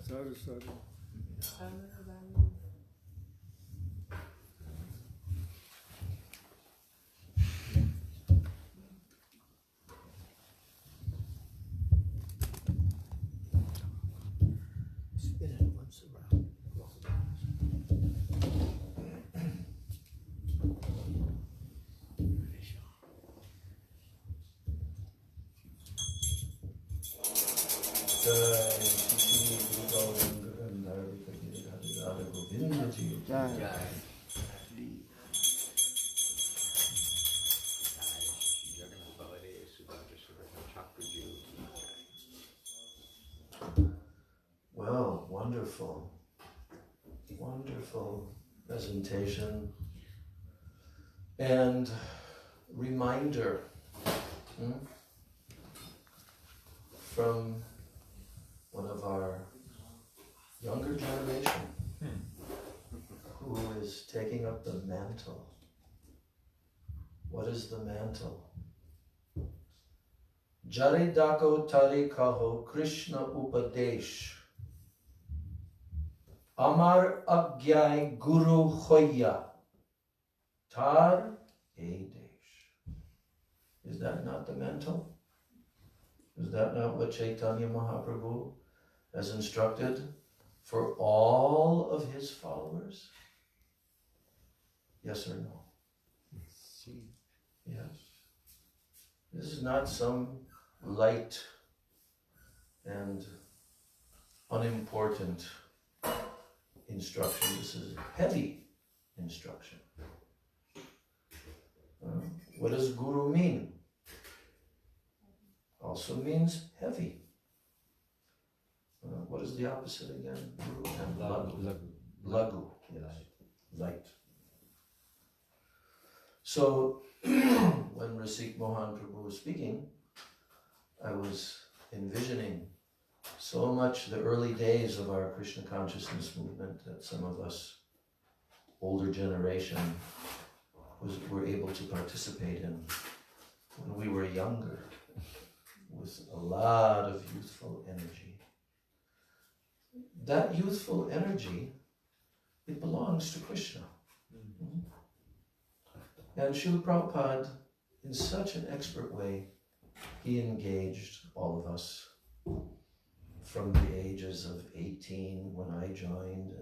Sadhu, sadhu. Spin it once around. Well, wonderful. Wonderful presentation and reminder from one of our younger generation who is taking up the mantle. What is the mantle? Jaridako tarikaho Krishna Upadesh Amar Agyai Guru Hoya Tar Edesh. Is that not the mantle? Is that not what Chaitanya Mahaprabhu has instructed for all of his followers? Yes or no? Yes. This is not some light and unimportant instruction. This is heavy instruction. What does guru mean? Also means heavy. What is the opposite again? Guru and lagu. Lagu, yes. Light. So, when Rasik Mohan Prabhu was speaking, I was envisioning so much the early days of our Krishna consciousness movement that some of us, older generation, were able to participate in when we were younger, with a lot of youthful energy. That youthful energy, it belongs to Krishna. And Srila Prabhupada, in such an expert way, he engaged all of us from the ages of 18 when I joined,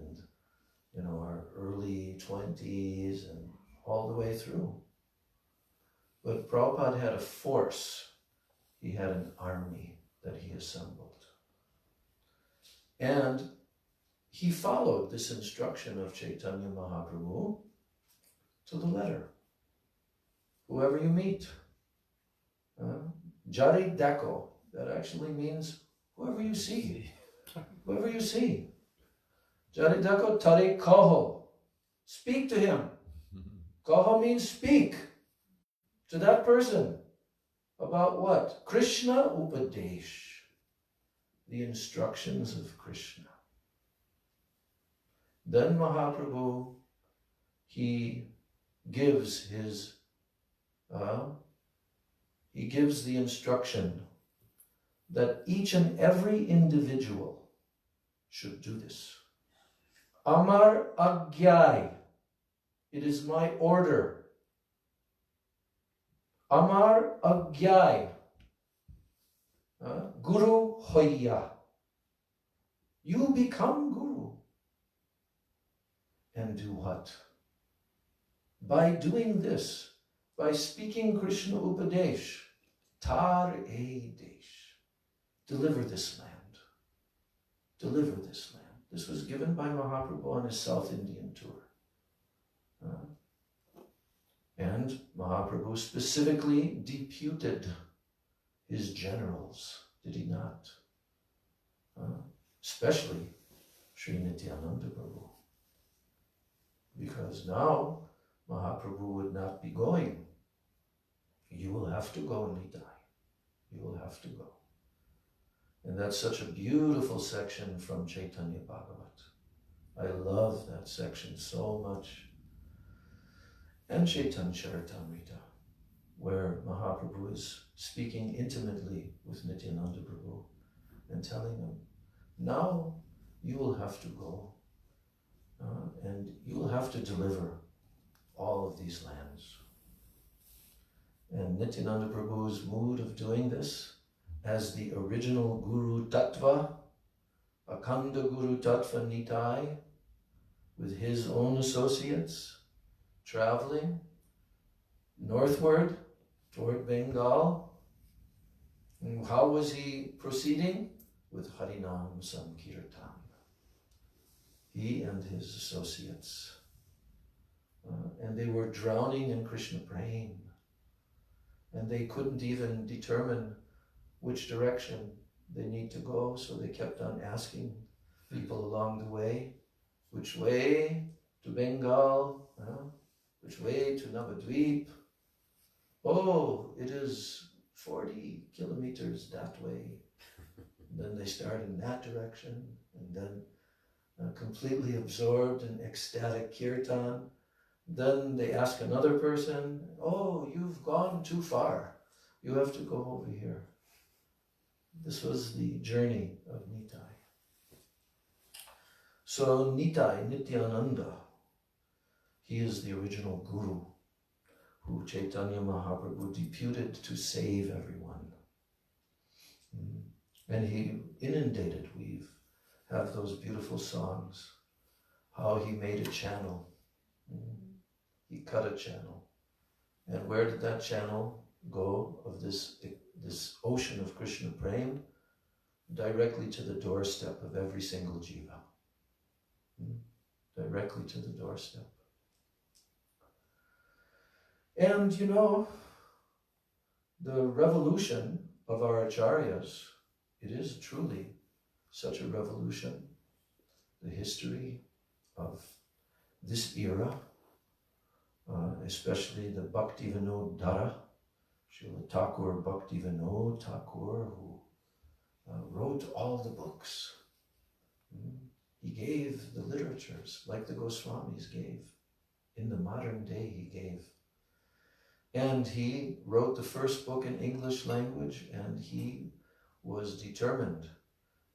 and our early 20s and all the way through. But Prabhupada had a force. He had an army that he assembled. And he followed this instruction of Chaitanya Mahaprabhu to the letter. Whoever you meet. Jari Dako, that actually means whoever you see. Whoever you see. Jari Dako Tari Koho. Speak to him. Koho means speak to that person. About what? Krishna Upadesh. The instructions of Krishna. Then Mahaprabhu, he gives the instruction that each and every individual should do this. Amar Agyai. It is my order. Amar Agyai. Guru Hoya. You become Guru. And do what? By doing this, by speaking Krishna Upadesh, Tar E Desh, deliver this land. Deliver this land. This was given by Mahaprabhu on his South Indian tour. And Mahaprabhu specifically deputed his generals, did he not? Especially Sri Nityananda Prabhu. Because now Mahaprabhu would not be going. You will have to go, Nitai. You will have to go. And that's such a beautiful section from Chaitanya Bhagavat. I love that section so much. And Chaitanya Charitamrita, where Mahaprabhu is speaking intimately with Nityananda Prabhu and telling him, now you will have to go and you will have to deliver all of these lands. And Nityananda Prabhu's mood of doing this as the original Guru Tattva, Akhanda Guru Tattva Nitai, with his own associates, traveling northward toward Bengal. And how was he proceeding? With Harinam Sankirtan. He and his associates. And they were drowning in Krishna praying. And they couldn't even determine which direction they need to go, so they kept on asking people along the way, which way to Bengal? Which way to Navadvip? Oh, it is 40 kilometers that way. And then they start in that direction, and then completely absorbed in ecstatic kirtan. Then they ask another person, oh, you've gone too far. You have to go over here. This was the journey of Nitai. So Nitai, Nityananda, he is the original guru who Chaitanya Mahaprabhu deputed to save everyone. And he inundated, we have those beautiful songs, how he made a channel. He cut a channel. And where did that channel go of this ocean of Krishna Prem? Directly to the doorstep of every single jiva. Directly to the doorstep. And you know, the revolution of our acharyas, it is truly such a revolution. The history of this era, especially the Bhaktivinoda Dhara, Srila Thakur Bhaktivinoda Thakur, who wrote all the books. He gave the literatures, like the Goswamis gave. In the modern day, he gave. And he wrote the first book in English language, and he was determined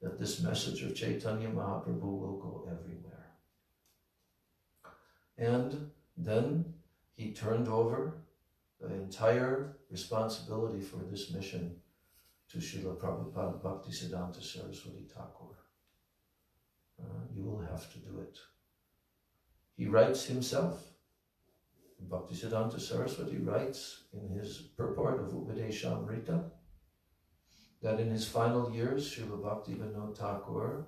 that this message of Chaitanya Mahaprabhu will go everywhere. And then he turned over the entire responsibility for this mission to Srila Prabhupada Bhaktisiddhanta Saraswati Thakur. You will have to do it. He writes himself. Bhaktisiddhanta Saraswati writes in his purport of Upadeshamrita that in his final years, Srila Bhaktivinoda Thakur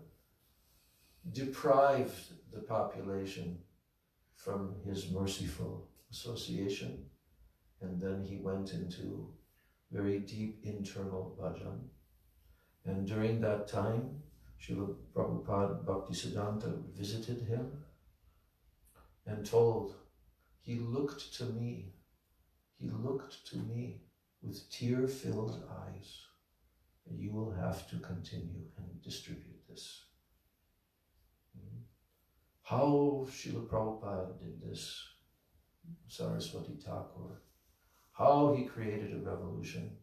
deprived the population from his merciful association, and then he went into very deep internal bhajan. And during that time, Srila Prabhupada Bhaktisiddhanta visited him and told, he looked to me with tear-filled eyes. You will have to continue and distribute this. How Srila Prabhupada did this, Saraswati Thakur, how he created a revolution,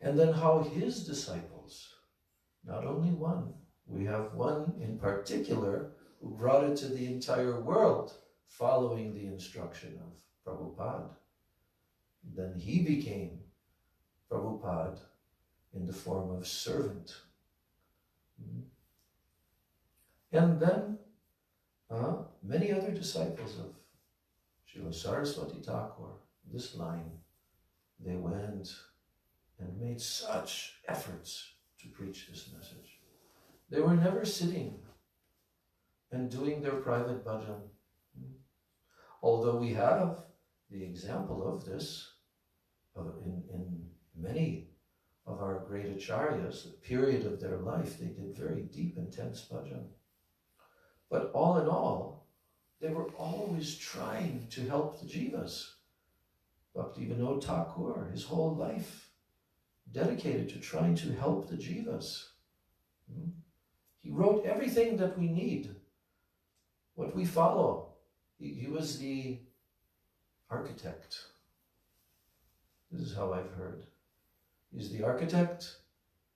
and then how his disciples, not only one, we have one in particular who brought it to the entire world, following the instruction of Prabhupada. Then he became Prabhupada in the form of servant. And then many other disciples of Srila Saraswati Thakur, this line, they went and made such efforts to preach this message. They were never sitting and doing their private bhajan. Although we have the example of this in many of our great acharyas, the period of their life, they did very deep, intense bhajan. But all in all, they were always trying to help the jivas. Bhaktivinoda Thakur, his whole life dedicated to trying to help the jivas. He wrote everything that we need, what we follow. He was the architect. This is how I've heard. He's the architect.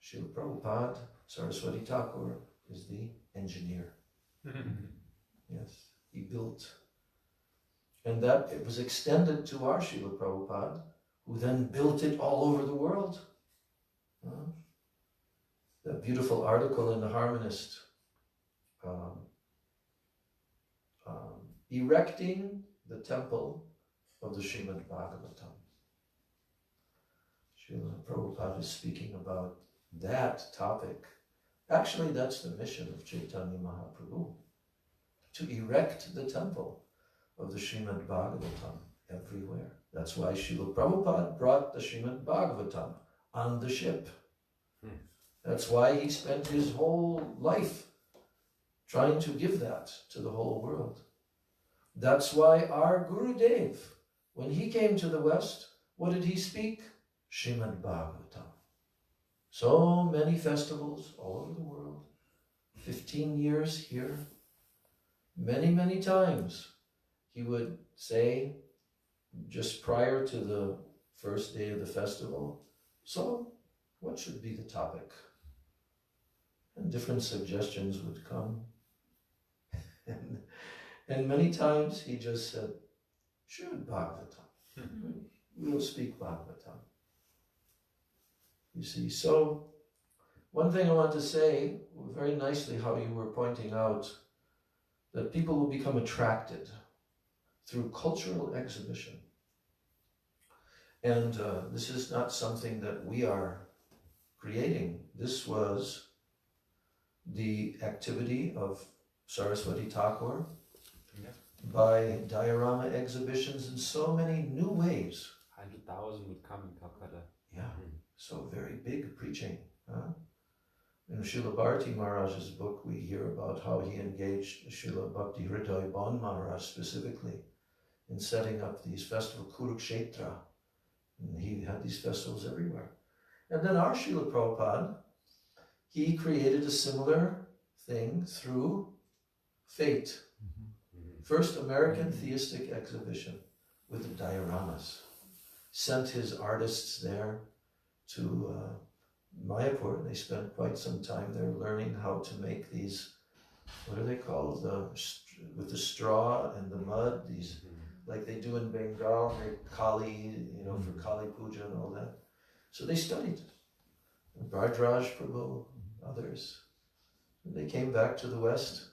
Srila Prabhupada, Saraswati Thakur, is the engineer. Yes, he built. And that it was extended to our Srila Prabhupada, who then built it all over the world. That beautiful article in the Harmonist, erecting the temple of the Srimad Bhagavatam. Srila Prabhupada is speaking about that topic. Actually, that's the mission of Chaitanya Mahaprabhu, to erect the temple of the Srimad Bhagavatam everywhere. That's why Srila Prabhupada brought the Srimad Bhagavatam on the ship. That's why he spent his whole life trying to give that to the whole world. That's why our Gurudev, when he came to the West, what did he speak? Srimad Bhagavatam. So many festivals all over the world 15 years here, many, many times, he would say, just prior to the first day of the festival, so what should be the topic? And different suggestions would come. And many times he just said, Srimad Bhagavatam. We will speak Bhagavatam. You see, so one thing I want to say, very nicely how you were pointing out, that people will become attracted through cultural exhibition. And this is not something that we are creating. This was the activity of Saraswati Thakur by diorama exhibitions in so many new ways. 100,000 would come in Calcutta. Yeah, so very big preaching. Huh? In Srila Bharati Maharaj's book, we hear about how he engaged Srila Bhakti Hriday Bon Maharaj specifically in setting up these festivals, Kurukshetra. And he had these festivals everywhere. And then our Srila Prabhupada, he created a similar thing through fate. First American theistic exhibition with the dioramas. Sent his artists there to Mayapur. They spent quite some time there learning how to make these, what are they called? With the straw and the mud, these, like they do in Bengal, make Kali, for Kali Puja and all that. So they studied. Braj Prabhu, others. And they came back to the West.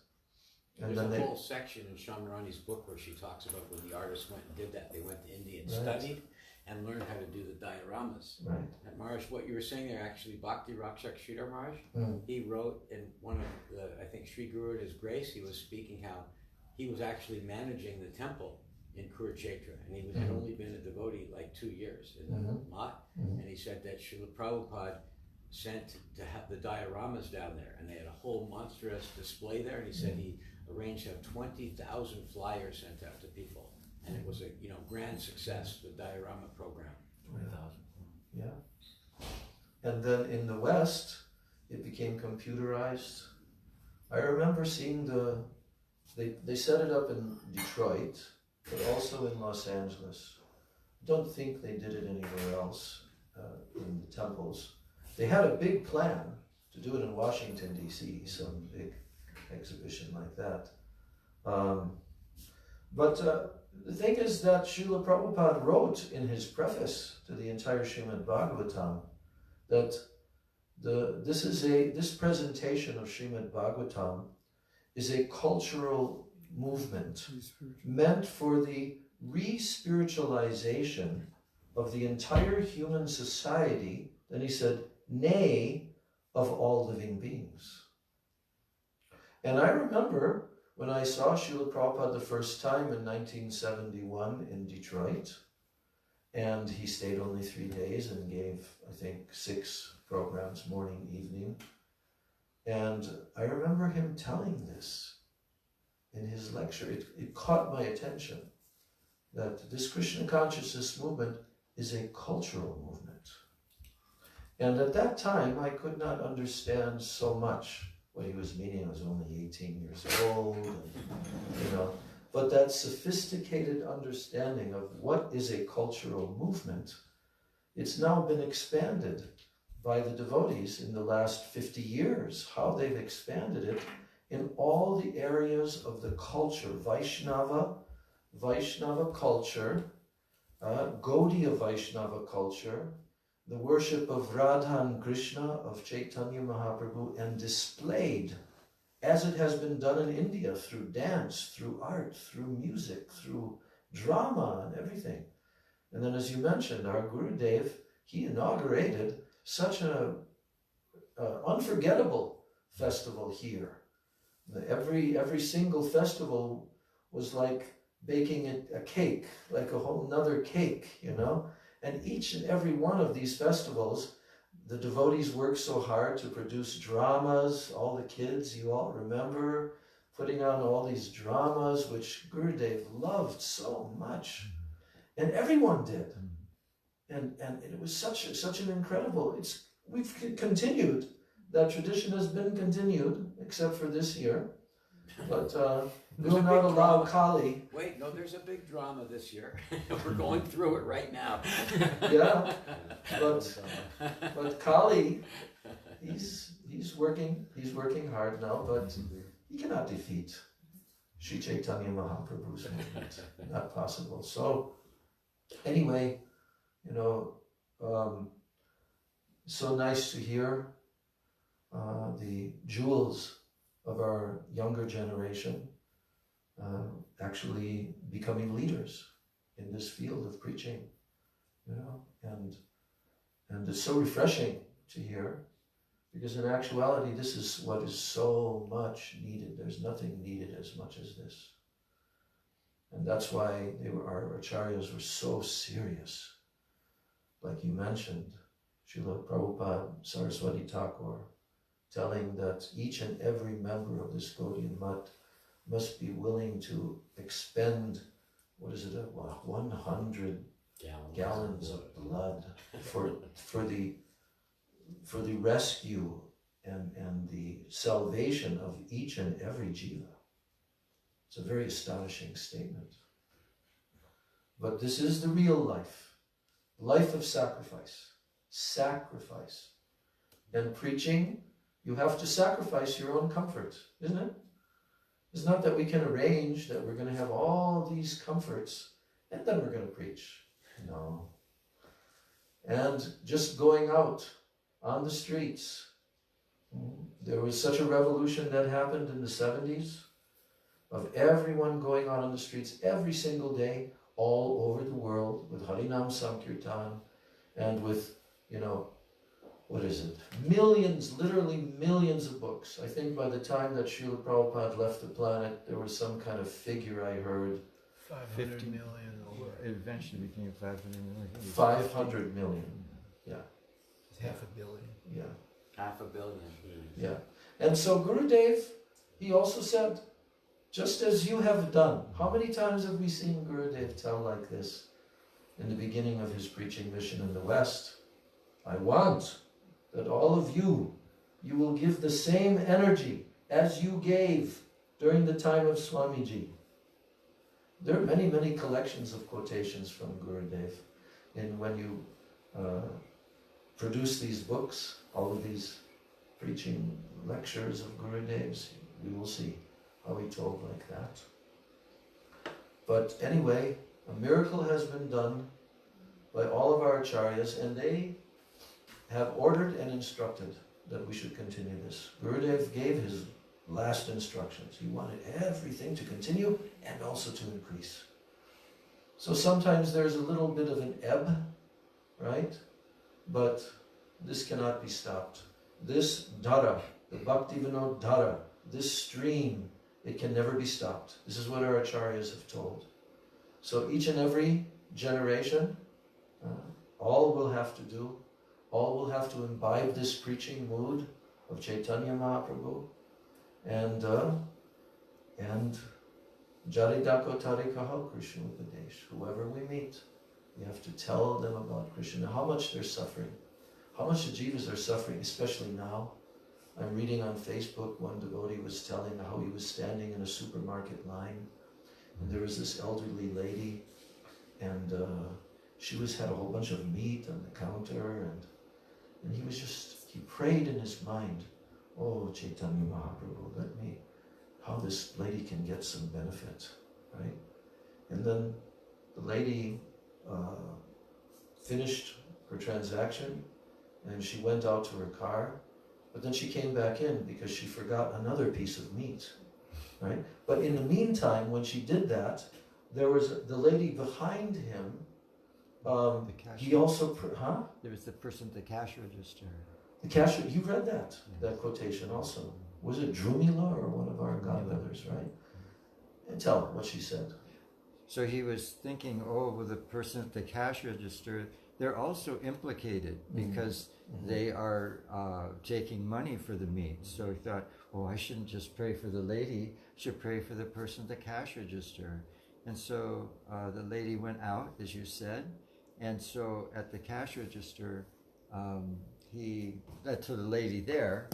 And There's then a whole section in Shamarani's book where she talks about when the artists went and did that. They went to India and studied and learned how to do the dioramas. Right. And Maharaj, what you were saying there, actually, Bhakti Rakshak Sridhar Maharaj, he wrote in one of the, I think Sri Gurudev Grace, he was speaking how he was actually managing the temple in Kurukshetra, and he had only been a devotee like 2 years in the Mat, and he said that Srila Prabhupada sent to have the dioramas down there, and they had a whole monstrous display there, and he said he arranged to have 20,000 flyers sent out to people, and it was a grand success, the diorama program. 20,000. Yeah. And then in the West, it became computerized. I remember seeing they set it up in Detroit, but also in Los Angeles. Don't think they did it anywhere else in the temples. They had a big plan to do it in Washington, D.C., some big exhibition like that. But the thing is that Srila Prabhupada wrote in his preface to the entire Srimad Bhagavatam that this presentation of Srimad Bhagavatam is a cultural movement meant for the re-spiritualization of the entire human society, then he said, nay, of all living beings. And I remember when I saw Srila Prabhupada the first time in 1971 in Detroit, and he stayed only 3 days and gave, I think, 6 programs, morning, evening. And I remember him telling this in his lecture. It caught my attention that this Krishna consciousness movement is a cultural movement. And at that time, I could not understand so much what he was meaning. I was only 18 years old, and, but that sophisticated understanding of what is a cultural movement, it's now been expanded by the devotees in the last 50 years, how they've expanded it in all the areas of the culture, Vaishnava culture, Gaudiya Vaishnava culture, the worship of Radha and Krishna, of Chaitanya Mahaprabhu, and displayed as it has been done in India through dance, through art, through music, through drama and everything. And then as you mentioned, our Gurudev, he inaugurated such an unforgettable festival here. Every single festival was like baking a cake, like a whole nother cake, And each and every one of these festivals, the devotees worked so hard to produce dramas. All the kids, you all remember, putting on all these dramas, which Gurudev loved so much. And everyone did. And it was such an incredible, we've continued, that tradition has been continued except for this year. But There's we'll a not big allow drama. Kali. Wait, no, there's a big drama this year. We're going through it right now. Yeah, but Kali, he's working hard now, but he cannot defeat Sri Chaitanya Mahaprabhu's movement. Not possible. So anyway, so nice to hear the jewels of our younger generation actually becoming leaders in this field of preaching, and it's so refreshing to hear, because in actuality this is what is so much needed. There's nothing needed as much as this, and that's why our acharyas were so serious. Like you mentioned, Srila Prabhupada, Saraswati Thakur, telling that each and every member of this Gaudiya Math must be willing to expend, 100 gallons of blood for the rescue and the salvation of each and every jiva. It's a very astonishing statement. But this is the real life of sacrifice. Sacrifice. And preaching, you have to sacrifice your own comfort, isn't it? It's not that we can arrange that we're going to have all these comforts and then we're going to preach. No. And just going out on the streets. There was such a revolution that happened in the 70s of everyone going out on the streets every single day, all over the world, with Harinam Sankirtan and with, millions, literally millions of books. I think by the time that Srila Prabhupada left the planet, there was some kind of figure I heard. 500 million, or eventually became 500 million. 500 million, yeah. Half a billion. Yeah. Half a billion. Yeah. And so Gurudev, he also said, just as you have done. How many times have we seen Gurudev tell like this in the beginning of his preaching mission in the West? I want that all of you will give the same energy as you gave during the time of Swamiji. There are many, many collections of quotations from Gurudev. And when you produce these books, all of these preaching lectures of Gurudev's, we will see how he told like that. But anyway, a miracle has been done by all of our acharyas, and they have ordered and instructed that we should continue this. Gurudev gave his last instructions. He wanted everything to continue and also to increase. So sometimes there's a little bit of an ebb, right? But this cannot be stopped. This dhara, the Bhakti Vinod dhara, this stream, it can never be stopped. This is what our acharyas have told. So each and every generation, all will have to imbibe this preaching mood of Chaitanya Mahaprabhu, and Jaridako Tarikaho Krishna Upadesh. Whoever we meet, we have to tell them about Krishna, how much they're suffering, how much the jivas are suffering, especially now. I'm reading on Facebook, one devotee was telling how he was standing in a supermarket line, and there was this elderly lady, and she had a whole bunch of meat on the counter, and he prayed in his mind, oh Chaitanya Mahaprabhu, how this lady can get some benefit, right? And then the lady finished her transaction, and she went out to her car, but then she came back in because she forgot another piece of meat, right? But in the meantime, when she did that, there was the lady behind him. He also, There was the person at the cash register. The cash, you read that quotation also. Was it Drumila or one of our godbrothers, right? And tell what she said. So he was thinking, well, the person at the cash register, they're also implicated because they are taking money for the meat. So he thought, I shouldn't just pray for the lady, I should pray for the person at the cash register. And so the lady went out, as you said, and so at the cash register, to the lady there,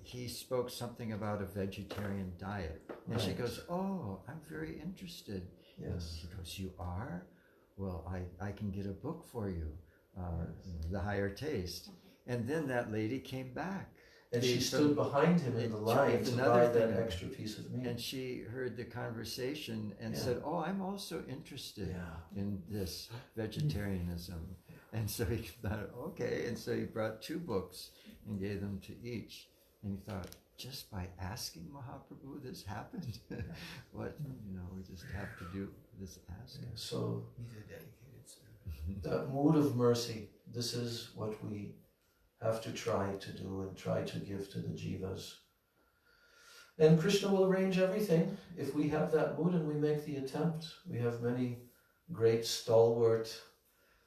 he spoke something about a vegetarian diet. And she goes, oh, I'm very interested. Yes. He goes, you are? Well, I can get a book for you, The Higher Taste. And then that lady came back. And she stood behind him in the line to buy that extra piece of meat. And she heard the conversation and said, oh, I'm also interested in this vegetarianism. And so he thought, okay. And so he brought 2 books and gave them to each. And he thought, just by asking Mahaprabhu this happened? What, we just have to do this asking. Yeah, so, that mood of mercy, this is what we have to try to do and try to give to the jivas. And Krishna will arrange everything if we have that mood and we make the attempt. We have many great stalwart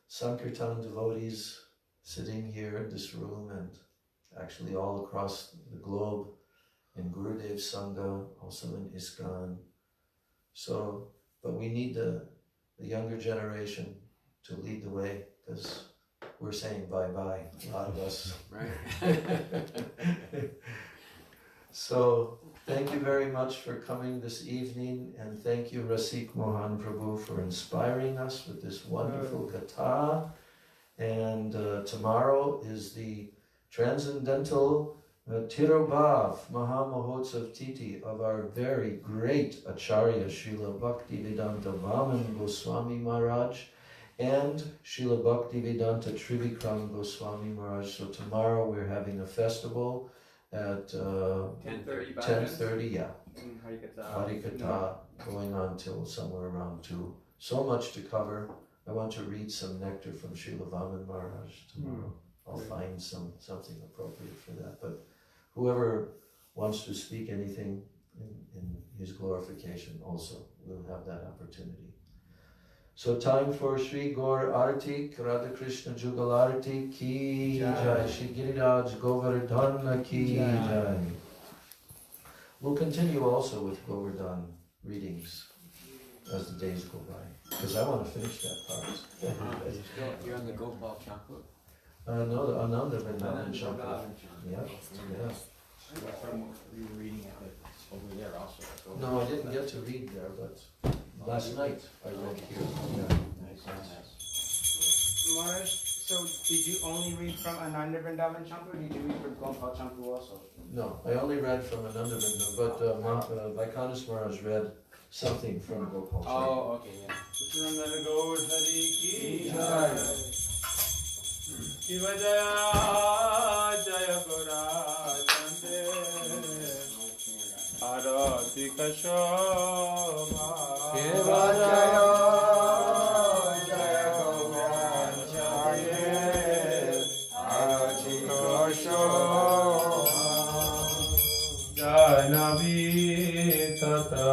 Sankirtan devotees sitting here in this room and actually all across the globe in Gurudev Sangha, also in ISKCON. So, but we need the younger generation to lead the way, because we're saying bye-bye, a lot of us. Right. So, thank you very much for coming this evening, and thank you Rasik Mohan Prabhu for inspiring us with this wonderful Katha. And tomorrow is the transcendental Tirobhav Mahamahotsav Titi of our very great Acharya Srila Bhaktivedanta Vaman Goswami Maharaj and Srila Bhaktivedanta Trivikram Goswami Maharaj. So tomorrow we're having a festival at 10:30. 10:30, Harikatha going on till somewhere around 2. So much to cover. I want to read some nectar from Srila Vaman Maharaj tomorrow. I'll find something appropriate for that. But whoever wants to speak anything in his glorification also will have that opportunity. So time for Shri Gaur Arti, Radha Krishna Jugal Arti ki jai, Shri Giriraj Govardhana ki jai. We'll continue also with Govardhan readings as the days go by, because I want to finish that part. You're on the Gopal Chankut? No, the Ananda Vrindavan Shankar. Yeah. We were reading it over there also. No, I didn't get to read there, but last night I read here. Yeah. Maharaj, so did you only read from Ananda Vrindavan Champu, or did you read from Gopal Champu also? No, I only read from Ananda Vrindavan, but Vaikanas Maharaj read something from Gopal. Oh, okay, yeah. Shiva Jaya Jaya Gora Chande Arati Kashoma Shiva Jaya Jaya Gora Chande Arati Kashoma Janavi Tata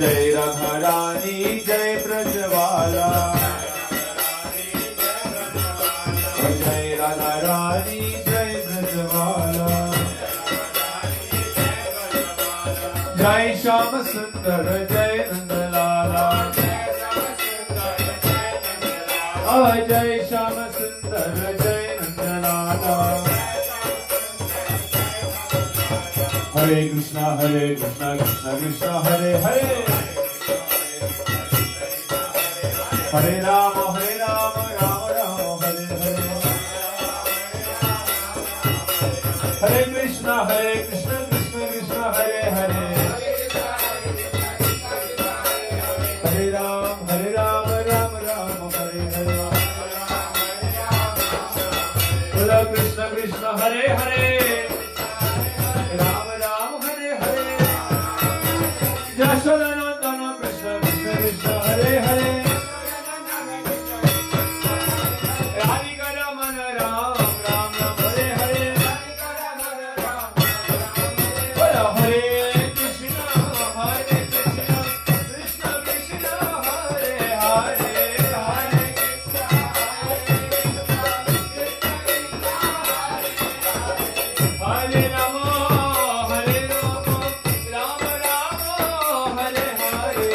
Jai Radha Rani Jai Brajwala Shyam Sundar Jai Nandalala Jai Shyam Sundar Jai Nandalala Hare Krishna Krishna Krishna Hare Hare Hare Rama Rama Rama Hare Hare Hare Krishna Krishna Krishna Hare Hare Hare Rama Rama Rama Hare Hare Hare Krishna Krishna Hare Hare Rama Rama Hare Hare Jashodanandana Krishna Krishna Krishna Hare Hare Radhika Ramana Ram Ram Ram Hare Hare Hare Krishna Krishna Krishna Hare Hare Hare Hare Rama Rama Rama Hare Hare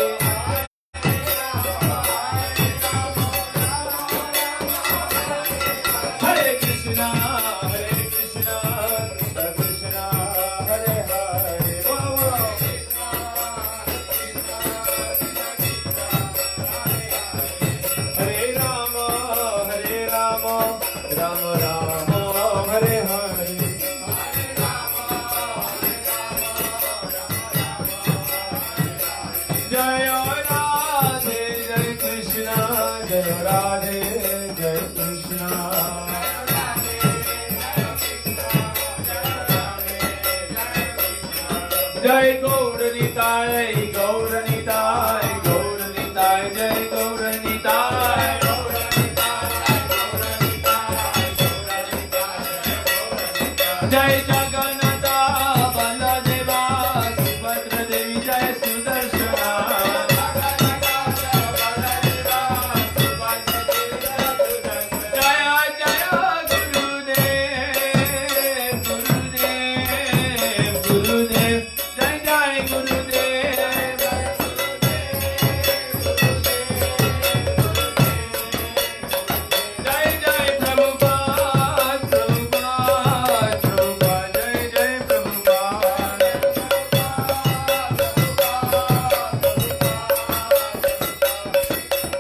Hare Krishna Krishna Krishna Hare Hare Hare Rama Rama Rama Hare Hare Jai Radhe Jai Krishna Jai Radhe Jai Krishna Jai Gauranitai Gauranitai Gauranitai Jai Gauranitai Jai Jagannatha Baladeva Subhadra Devi Jai Sudarshana Jaya Jaya Gurudev Gurudev Gurudev Jai Jai Gurudev Jai Jai Prabhupada Prabhupada Prabhupada Jai Jai Prabhupada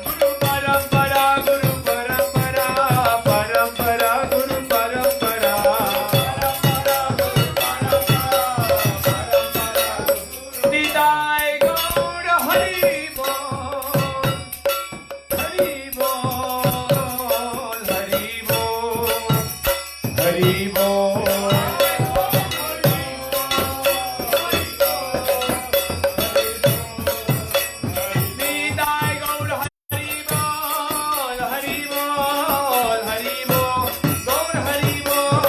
Guru Parampara Guru Parampara Parampara Guru Parampara Nitai Gaur Hari Bol Hari Bol Hari Bol Hari Bol Nitai Gaur Hari Bol Hari Bol Hari Bol Gaur Hari Bol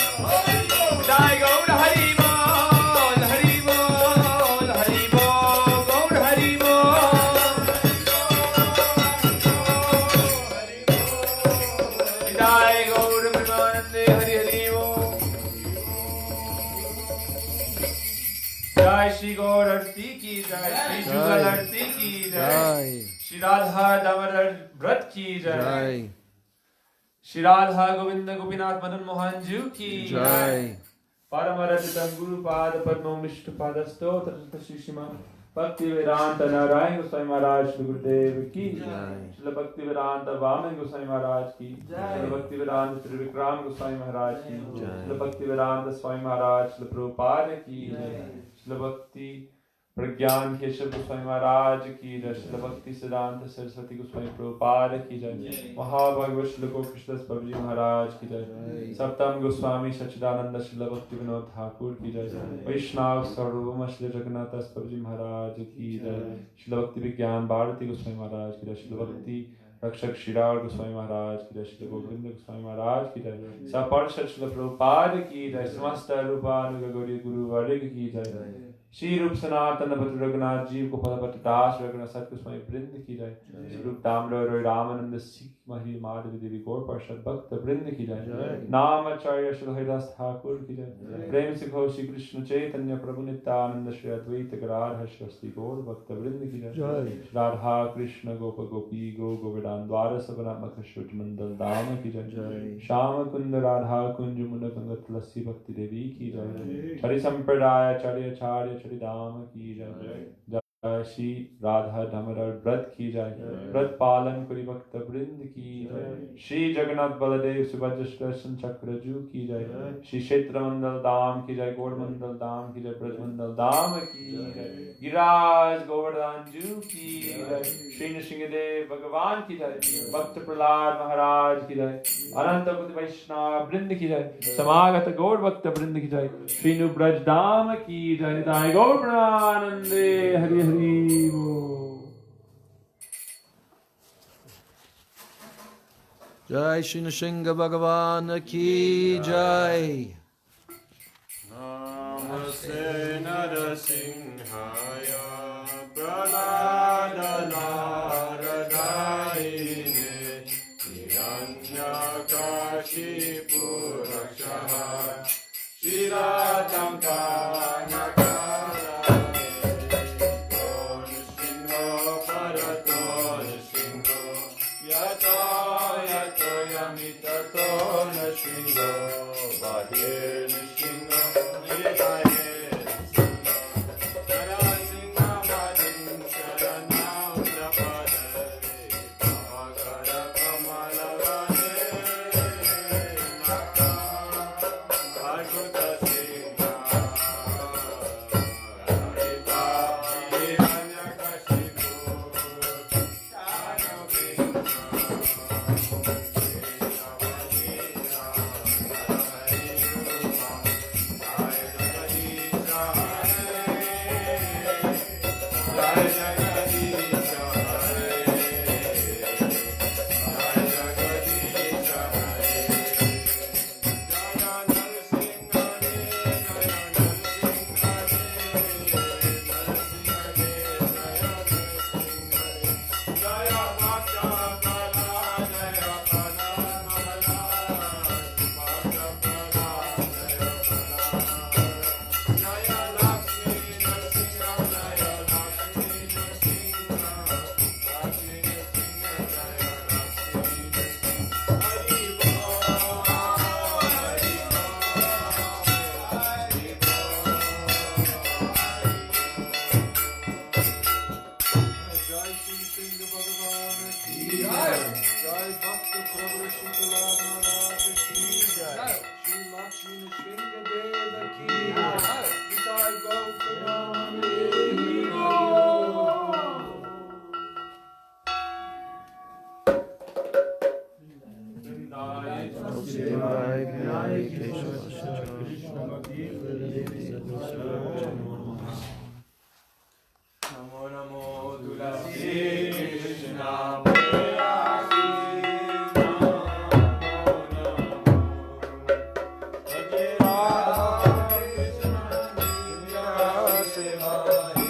Nitai Gaur Hari Bol Hari Bol Hari Bol Gaur Hari Bol Nitai Gaur Premanande Hari Hari Bol Jai Shri Gaur Arti ki Jai Shri Jugal Arti ki Jai Shri Radha Damodar Vrat ki Jai Shri Radha Govinda Gopinath Madan Mohan Ji ki Jai Paramarajitam Guru Pada Padmo Mishta Pada Stotra Shri Srimad Bhakti Vedanta Narayan Goswami Maharaj Shri Gurudev ki Shri Bhakti Vedanta Vaman Goswami Maharaj ki Shri Bhakti Vedanta Shri Vikram Goswami Maharaj ki Shri Bhakti Vedanta Swami Maharaj Shri Prabhupada ki Shri Bhakti Pragyan Keshav Goswami Maharaj ki Jai Shri Bhakti Siddhanta Saraswati Goswami Prabhupada ki Jai Mahabhagavad Shri Krishna Babaji Maharaj ki Jai Saptam Goswami Sachidananda Shri Bhakti Vinod Thakur ki Jai Vaishnav Sarvabhauma Shri Jagannath Babaji Maharaj ki Jai Shri Bhakti Vigyan Bharati Goswami Maharaj ki Jai Shri Bhakti Rakshak Shrirar Goswami Maharaj ki Jai Shri Govinda Goswami Maharaj ki Jai Saparshad Shri Prabhupada ki Jai Samasta Rupanuga Gauri Guru Varga ki Jai Shri Rup Sanatan Bhadra Raghunath Jeev Gopala Bhatta Das Raghunath Sat Goswami Vrind ki Jai Shri Rup Damodar Roy Ramananda Sikh Mahri Madhavi Devi Gaur Parshad Bhakta Vrind ki jai. Namacharya Shri Haridas Thakur ki jai. Prem Sikho Shri Krishna Chaitanya Prabhu Nityananda Shri Advaita Garadha Shri Gaur Bhakta Vrind ki jai. Radha Krishna Gopa Gopi Go Govardhan Dwara Savanatmaka Shruti Mandal Dama ki jai. Shama Kunda Radha Kunjumuna Ganga Tulasi Bhakti Devi ki jai. Chari Sampradaya Charya Charya Chari Dama ki jai. Shri Radha Damodar Braj ki jai. Braj Palan Kuri Bhakta Vrind ki jai. Shri Jagannath Baladev Subhadra Darshan Chakraju ki jai. Shri Kshetra Mandal Dham ki jai. Gaur Mandal Dham ki jai. Braj Mandal Dham ki jai. Giraj Govardhan Ju ki jai. Shri Nrsingadev Bhagavan ki jai. Bhakta Prahlad Maharaj ki jai. Ananta Buddha Vaishnava Vrind ki jai. Samagata Gaur Bhakta Vrind ki jai. Shri Nu Braj Dham ki jai. Dai Gaur Pranande Hari Hari Bo. Jai Shri Nrsinga Bhagavan ki jai. Namaste Narasimhaya Praladanaradayine Hiranyakashipu Rakshaha Shiratam Kanakara Nrsingo Parato Nrsingo Yato Yato Yamitato Nrsingo Bahir Nrsingo Shiva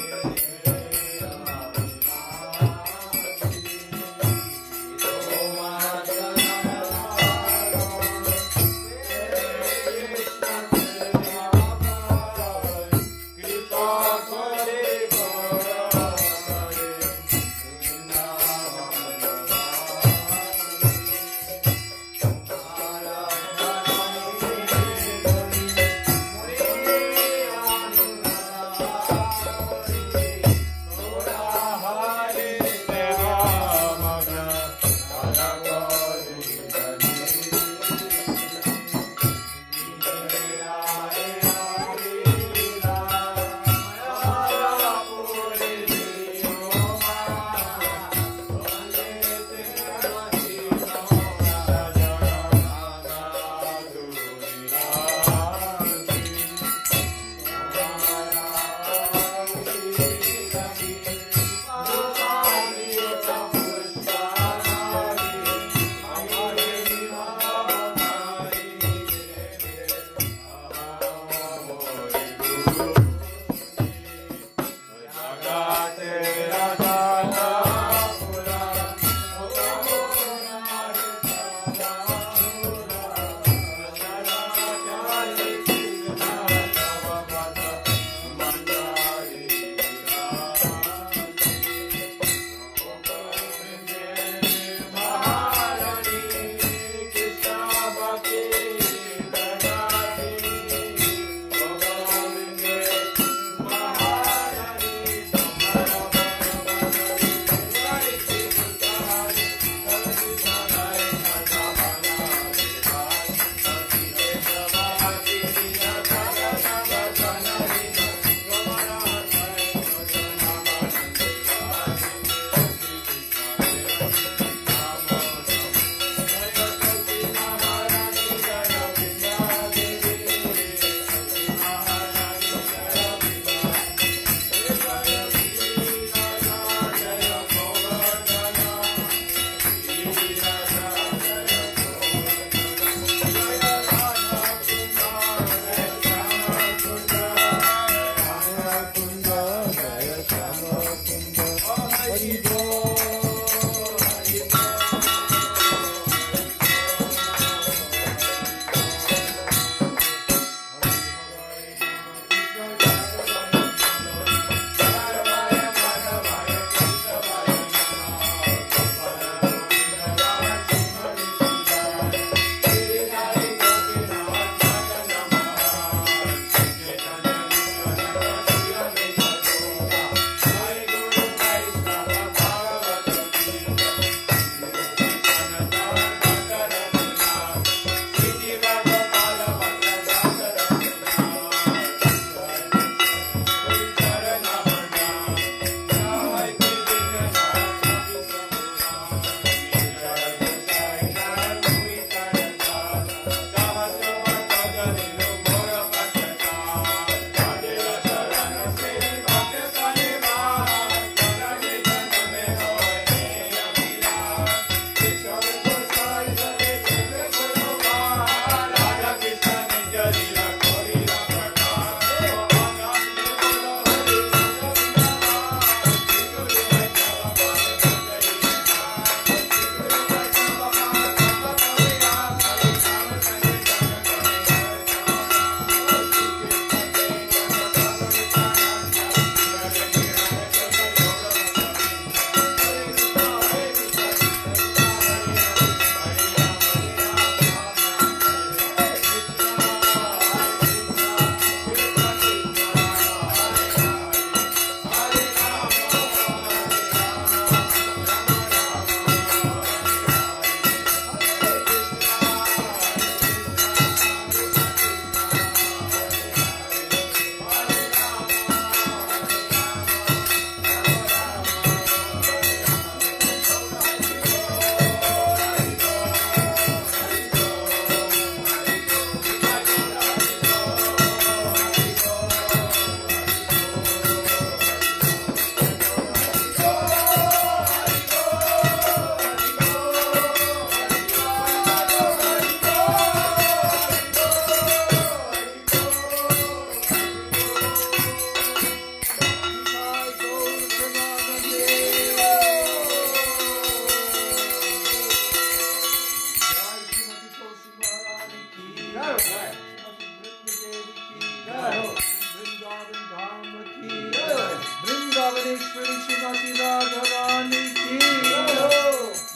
Parmeshwari Srimati Radharani ki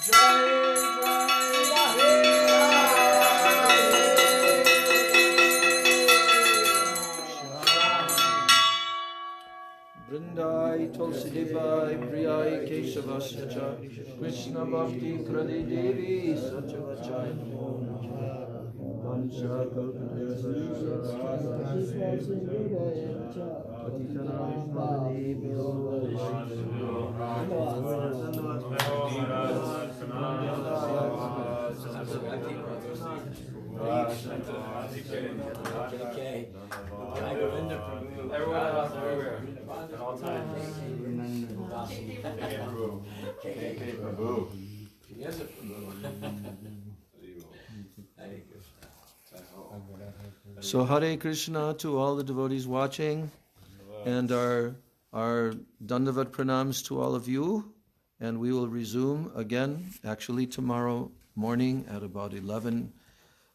Jai Vrindai Tulsi Devai Priyai Keshavasya Krishna Bhakti Prade Devi Satyavachai Namo Vancha Everyone else everywhere. At all times. Yes, it So Hare Krishna to all the devotees watching, and our Dandavat pranams to all of you, and we will resume again actually tomorrow morning at about 11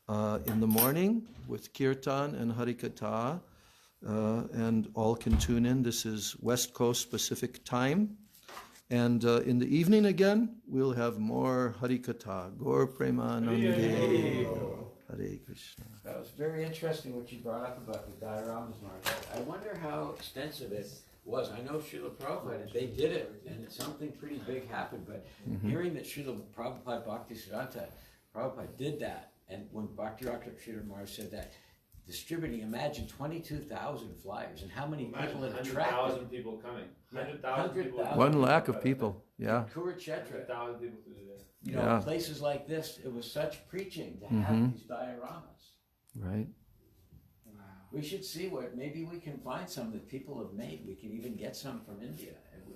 in the morning with Kirtan and Harikatha, and all can tune in. This is West Coast Pacific time. And in the evening again, we'll have more Harikatha. Gaur Premanande. Hare Krishna. That was very interesting what you brought up about the dioramas, Mark. I wonder how extensive it was. I know Srila Prabhupada, they did it, and something pretty big happened, but hearing that Srila Prabhupada Bhaktisiddhanta Prabhupada did that, and when Bhakti Sridhar Maharaj said that, distributing, imagine 22,000 flyers, and how many people it attracted. 100,000 people coming. 100,000 people. 1 lakh of people, yeah. Kurukshetra. 100,000 people through the day. You know, places like this, it was such preaching to have these dioramas. Right. Wow. We should see what, maybe we can find some that people have made. We can even get some from India.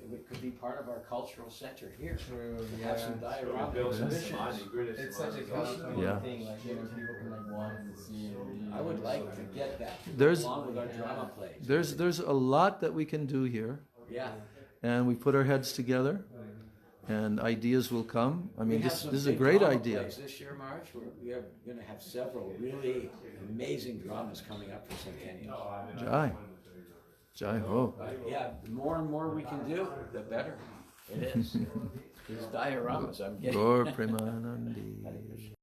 It could be part of our cultural center here. True, To have some diorama exhibitions. It's such a cultural Yeah. thing, like, you know, people can like walk and see and read. I would like to get that There's- along with our drama plays. There's a lot that we can do here, Yeah. and we put our heads together, and ideas will come. I mean, We have this some is a big great drama idea. plays this year, March. We are going to have several really amazing dramas coming up for Centennial. Jai. Jai Ho. Yeah, the more and more we can do, the better. It is. These dioramas, I'm getting. Gaur Premanande.